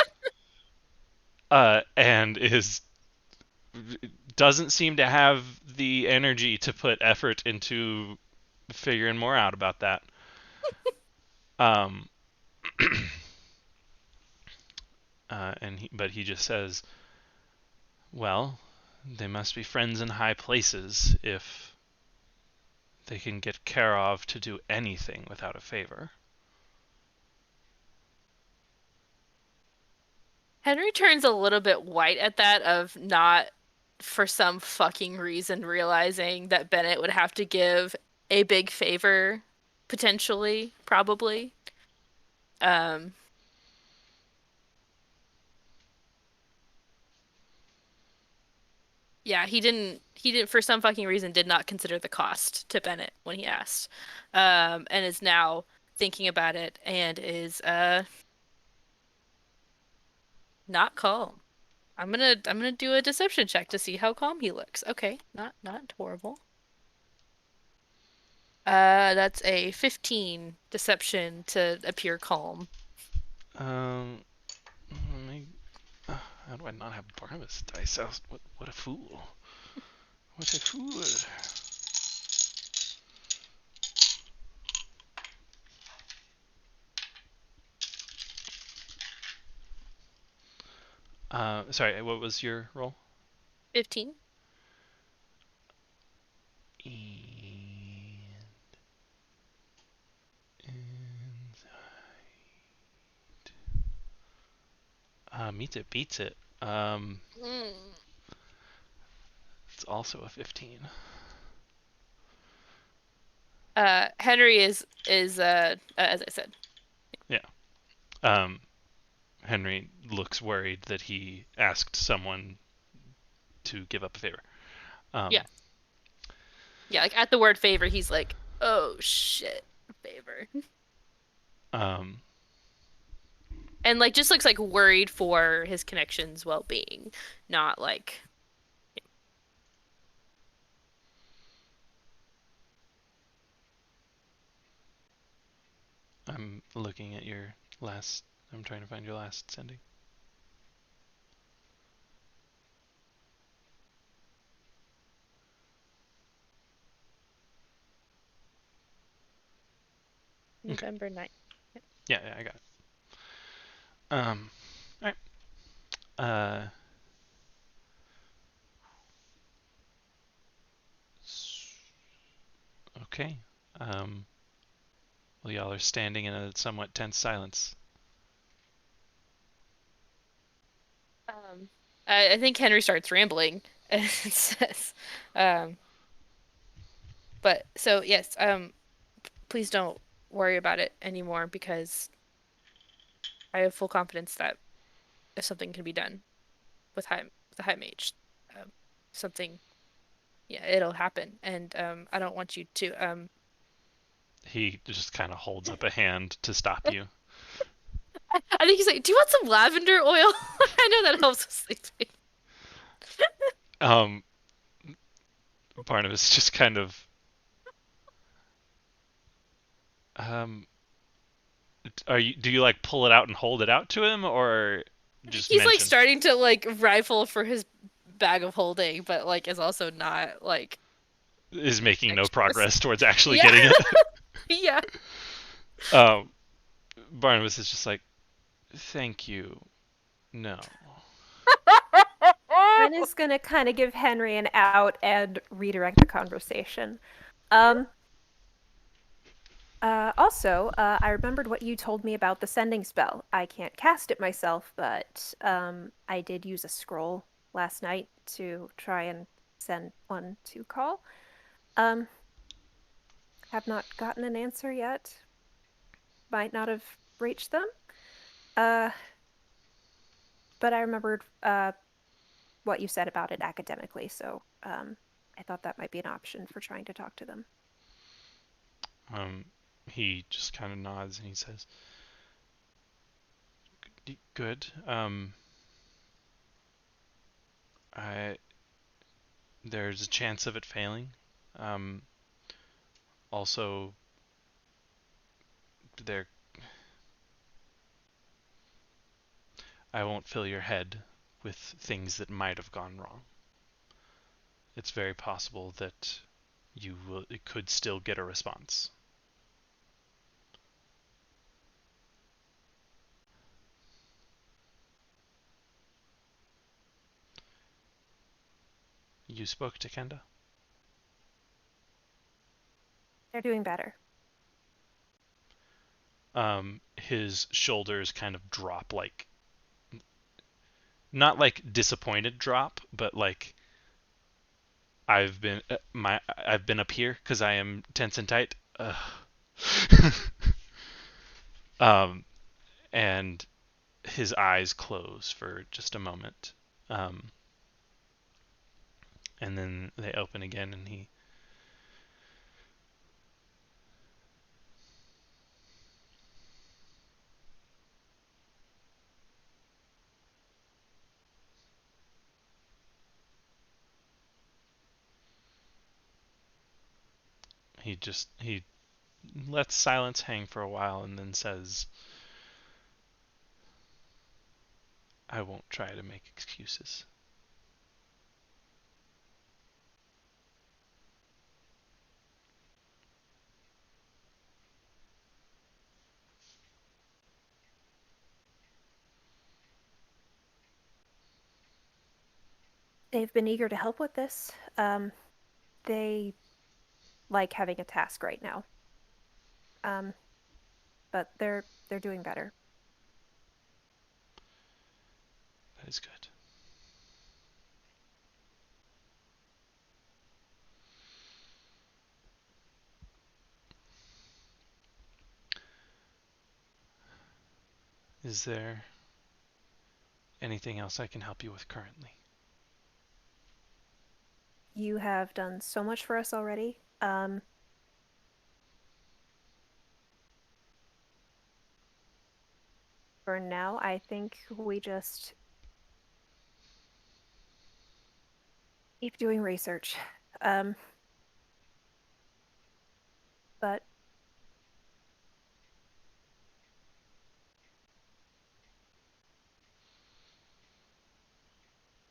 And is doesn't seem to have the energy to put effort into figuring more out about that. Um, but he just says, "Well, they must be friends in high places if they can get Karov to do anything without a favor." Henry turns a little bit white at that, of not for some fucking reason realizing that Bennett would have to give a big favor, potentially, probably. Um, yeah, he didn't for some fucking reason did not consider the cost to Bennett when he asked. And is now thinking about it and is not calm. I'm gonna do a deception check to see how calm he looks. Okay, not horrible. That's a 15 deception to appear calm. Um, how do I not have Barnabas dice? What a fool! What a fool! Sorry, what was your roll? 15. Meets it, beats it. Mm. It's also a 15. Henry is as I said. Yeah. Um, Henry looks worried that he asked someone to give up a favor. Yeah. Um, Yeah, like at the word favor, he's like, "Oh shit, favor." um, And like just looks like worried for his connection's well-being, not like I'm looking at your last. I'm trying to find your last sending. Okay. November 9th. Yeah, I got it. All right. Uh, okay. Um, well, y'all are standing in a somewhat tense silence. I think Henry starts rambling and says, um, but so yes, please don't worry about it anymore because I have full confidence that if something can be done with the high mage, um, something, yeah, it'll happen. And I don't want you to He just kind of holds up a hand to stop you. I think he's like, "Do you want some lavender oil?" I know that helps with sleeping. Um, Barnabas just kind of um, do you like pull it out and hold it out to him, or just He's like mention? starting to like rifle for his bag of holding, but like is also not like Is making no dexterous. progress towards actually Yeah. getting it. Yeah. um, Barnabas is just like, thank you. No. Ren is gonna kind of give Henry an out and redirect the conversation. Um, I remembered what you told me about the sending spell. I can't cast it myself, but I did use a scroll last night to try and send one to call. Um, have not gotten an answer yet. Might not have reached them. Uh, but I remembered what you said about it academically, so I thought that might be an option for trying to talk to them. Um, he just kind of nods and he says, "Good. I there's a chance of it failing. Um, also, there I won't fill your head with things that might have gone wrong. it's very possible that it could still get a response. You spoke to Kenda? They're doing better. His shoulders kind of drop, like not like disappointed drop, but like I've been up here because I am tense and tight. um, and his eyes close for just a moment, um, and then they open again, and he lets silence hang for a while, and then says, "I won't try to make excuses." They've been eager to help with this. They like having a task right now. Um, but they're doing better. That is good. Is there anything else I can help you with currently? You have done so much for us already. For now, I think we just keep doing research. Um, but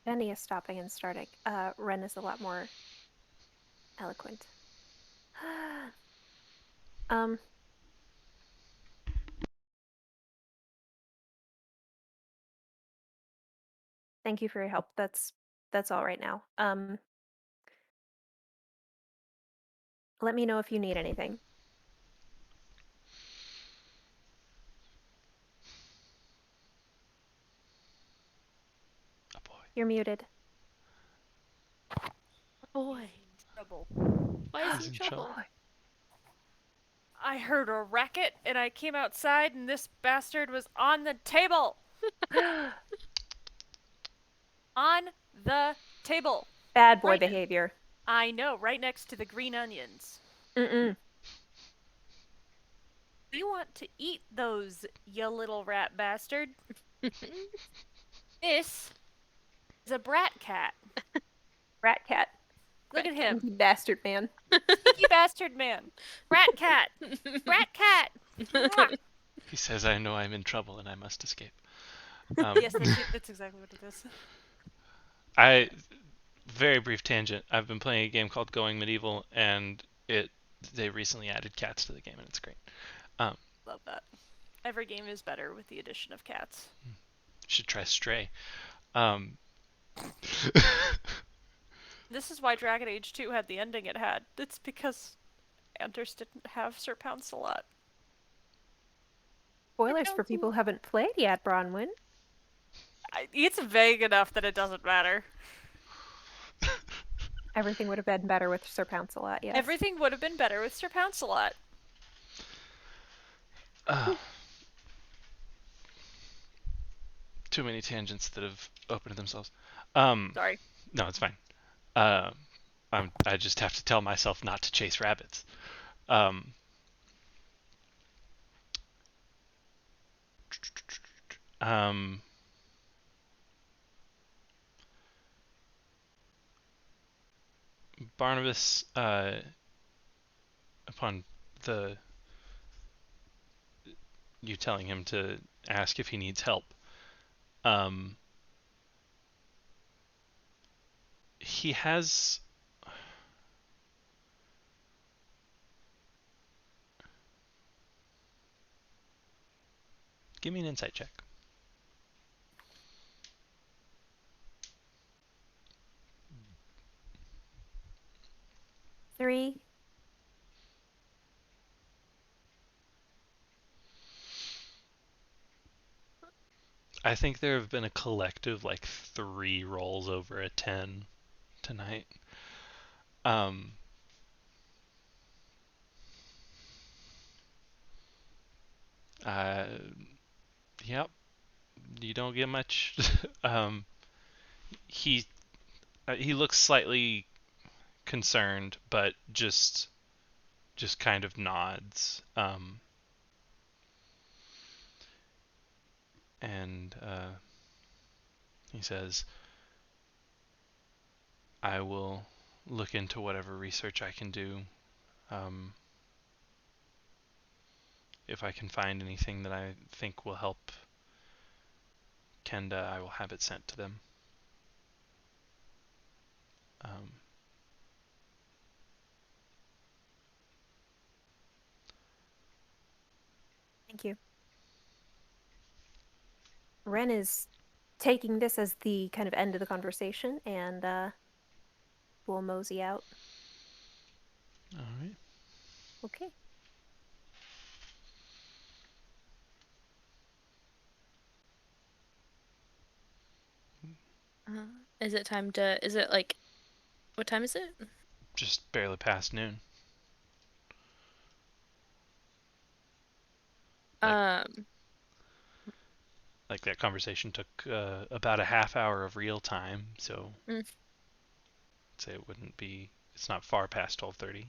Benny is stopping and starting. Ren is a lot more eloquent. um, thank you for your help. That's all right now. Let me know if you need anything. Oh boy. You're muted. Boy, Trouble. why is he He's in in trouble? trouble. I heard a racket and I came outside and this bastard was on the table. On the table. Bad boy Right. behavior. I know, right next to the green onions. Mm-mm. You want to eat those, you little rat bastard. This is a brat cat. Rat cat. Look at him. Stinky bastard man. Stinky bastard man. Brat cat. Brat cat. Mwah. He says, "I know I'm in trouble and I must escape." Yes, that's exactly what it is. I very brief tangent. I've been playing a game called Going Medieval, and they recently added cats to the game, and it's great. Love that. Every game is better with the addition of cats. Should try Stray. Um, This is why Dragon Age 2 had the ending it had. It's because Anders didn't have Sir Pouncelot. Spoilers for people who haven't played yet, Bronwyn. It's vague enough that it doesn't matter. Everything would have been better with Sir Pouncelot, yes. Everything would have been better with Sir Pouncelot. too many tangents that have opened themselves. Sorry. No, it's fine. I just have to tell myself not to chase rabbits. Um, um, Barnabas, upon the you telling him to ask if he needs help, um, he has Give me an insight check. 3. I think there have been a collective like 3 rolls over a 10 tonight. Um, uh, yep, you don't get much. um, he he looks slightly concerned, but just kind of nods. And he says, "I will look into whatever research I can do. Um, if I can find anything that I think will help Kenda, I will have it sent to them." Um, Thank you. Ren is taking this as the kind of end of the conversation and will mosey out. all right. Okay. Uh, is it time to? Is it like what time is it? Just barely past noon. Like Um, like that conversation took about a half hour of real time, so mm, I'd say it wouldn't be. It's not far past 12:30.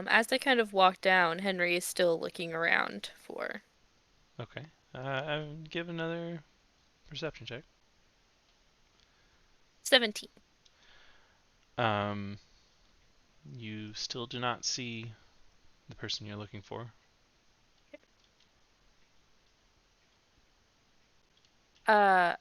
as they kind of walk down, Henry is still looking around for Okay. Give another perception check. 17. Um, you still do not see the person you're looking for. Uh,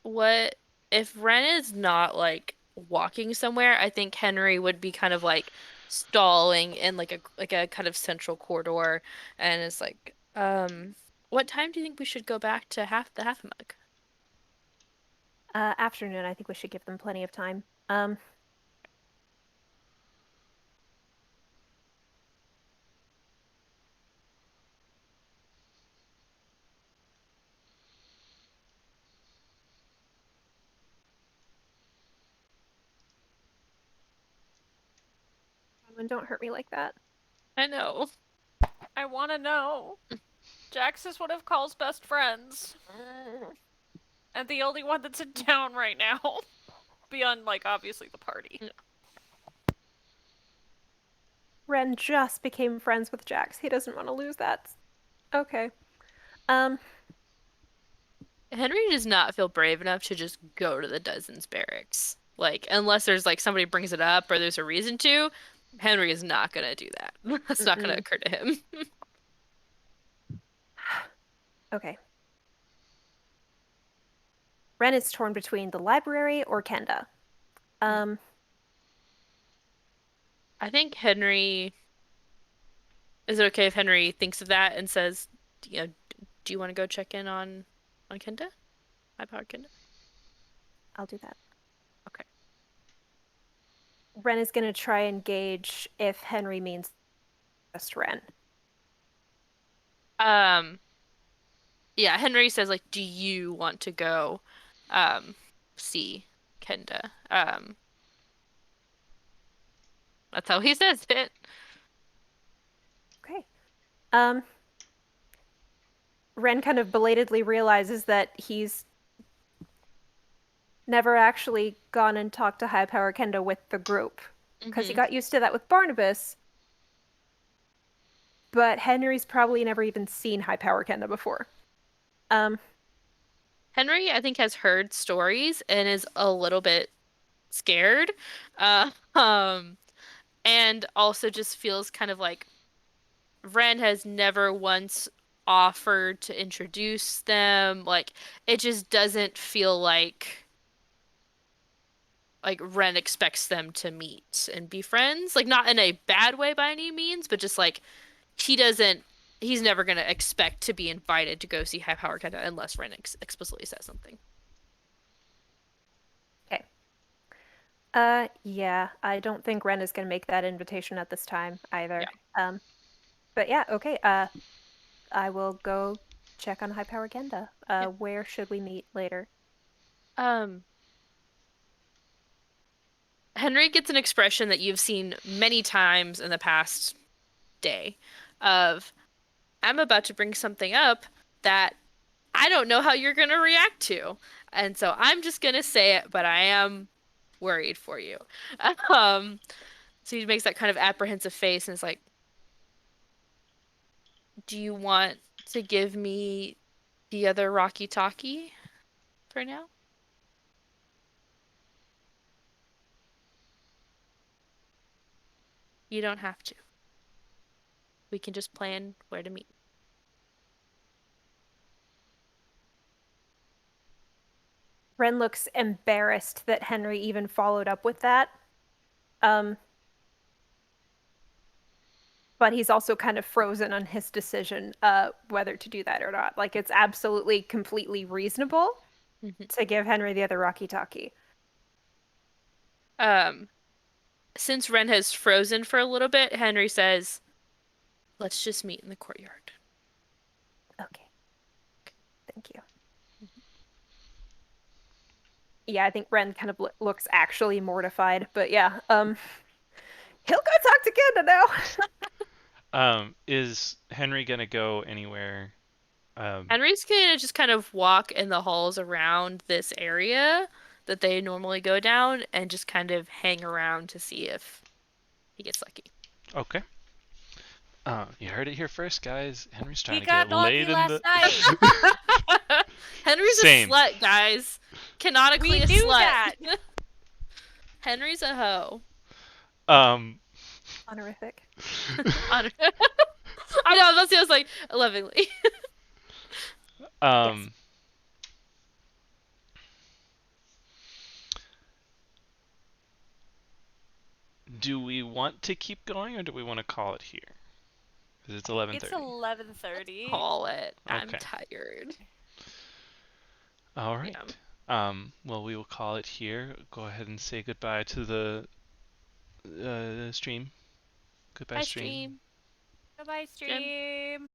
what if Ren is not like walking somewhere? I think Henry would be kind of like stalling in like a kind of central corridor, and it's like, what time do you think we should go back to half mug? Afternoon, I think we should give them plenty of time. Don't hurt me like that. I know. I want to know. Jax is one of Call's best friends, and the only one that's in town right now. Beyond, like, obviously the party. Ren just became friends with Jax. He doesn't want to lose that. Okay. Um, Henry does not feel brave enough to just go to the Dozens barracks. Like, unless there's like somebody brings it up or there's a reason to, Henry is not gonna do that. That's not gonna mm-mm. occur to him. Okay. Ren is torn between the library or Kenda. Um, I think Henry, is it okay if Henry thinks of that and says, do you want to go check in on Kenda? High powered Kenda? I'll do that. Okay. Ren is going to try and gauge if Henry means just Ren. Um, yeah, Henry says like, do you want to go um see Kenda? That's how he says it. Okay. Um, Ren kind of belatedly realizes that he's never actually gone and talked to High Power Kendo with the group because he Hmm. got used to that with Barnabas. But Henry's probably never even seen High Power Kendo before. Um, Henry, I think, has heard stories and is a little bit scared. Uh, um, and also just feels kind of like Ren has never once offered to introduce them. Like, it just doesn't feel like like Ren expects them to meet and be friends. Like not in a bad way by any means, but just like he doesn't he's never gonna expect to be invited to go see High Power Kenda unless Ren explicitly says something. Okay. Yeah, I don't think Ren is going to make that invitation at this time either. Yeah. But yeah, okay. I will go check on High Power Genda. Yeah. Where should we meet later? Um, Henry gets an expression that you've seen many times in the past day of I'm about to bring something up that I don't know how you're gonna react to. And so I'm just gonna say it, but I am worried for you. Um, so he makes that kind of apprehensive face and is like, do you want to give me the other Rocky Talkie for now? You don't have to. We can just plan where to meet. Ren looks embarrassed that Henry even followed up with that. Um, but he's also kind of frozen on his decision whether to do that or not. Like it's absolutely completely reasonable Mhm. to give Henry the other Rocky Talkie. Um, since Ren has frozen for a little bit, Henry says, let's just meet in the courtyard. Okay. Thank you. Yeah, I think Ren kind of looks actually mortified, but yeah, he'll go talk to Kenda now. Is Henry gonna go anywhere? Henry's gonna just kind of walk in the halls around this area that they normally go down and just kind of hang around to see if he gets lucky. Okay. You heard it here first, guys. Henry's trying He to get got lucky laid in last the. night. Henry's a Same. slut, guys. Canonically We a knew slut. that. Henry's a hoe. Um. Honorific. I know, that's what I was like, lovingly. Yes. um. Do we want to keep going or do we want to call it here? Because it's 11:30. It's 11:30. Call it. I'm Okay. tired. All Yeah. right. Well, we will call it here. Go ahead and say goodbye to the stream. Goodbye, Bye, stream. stream. Goodbye, Jim. stream.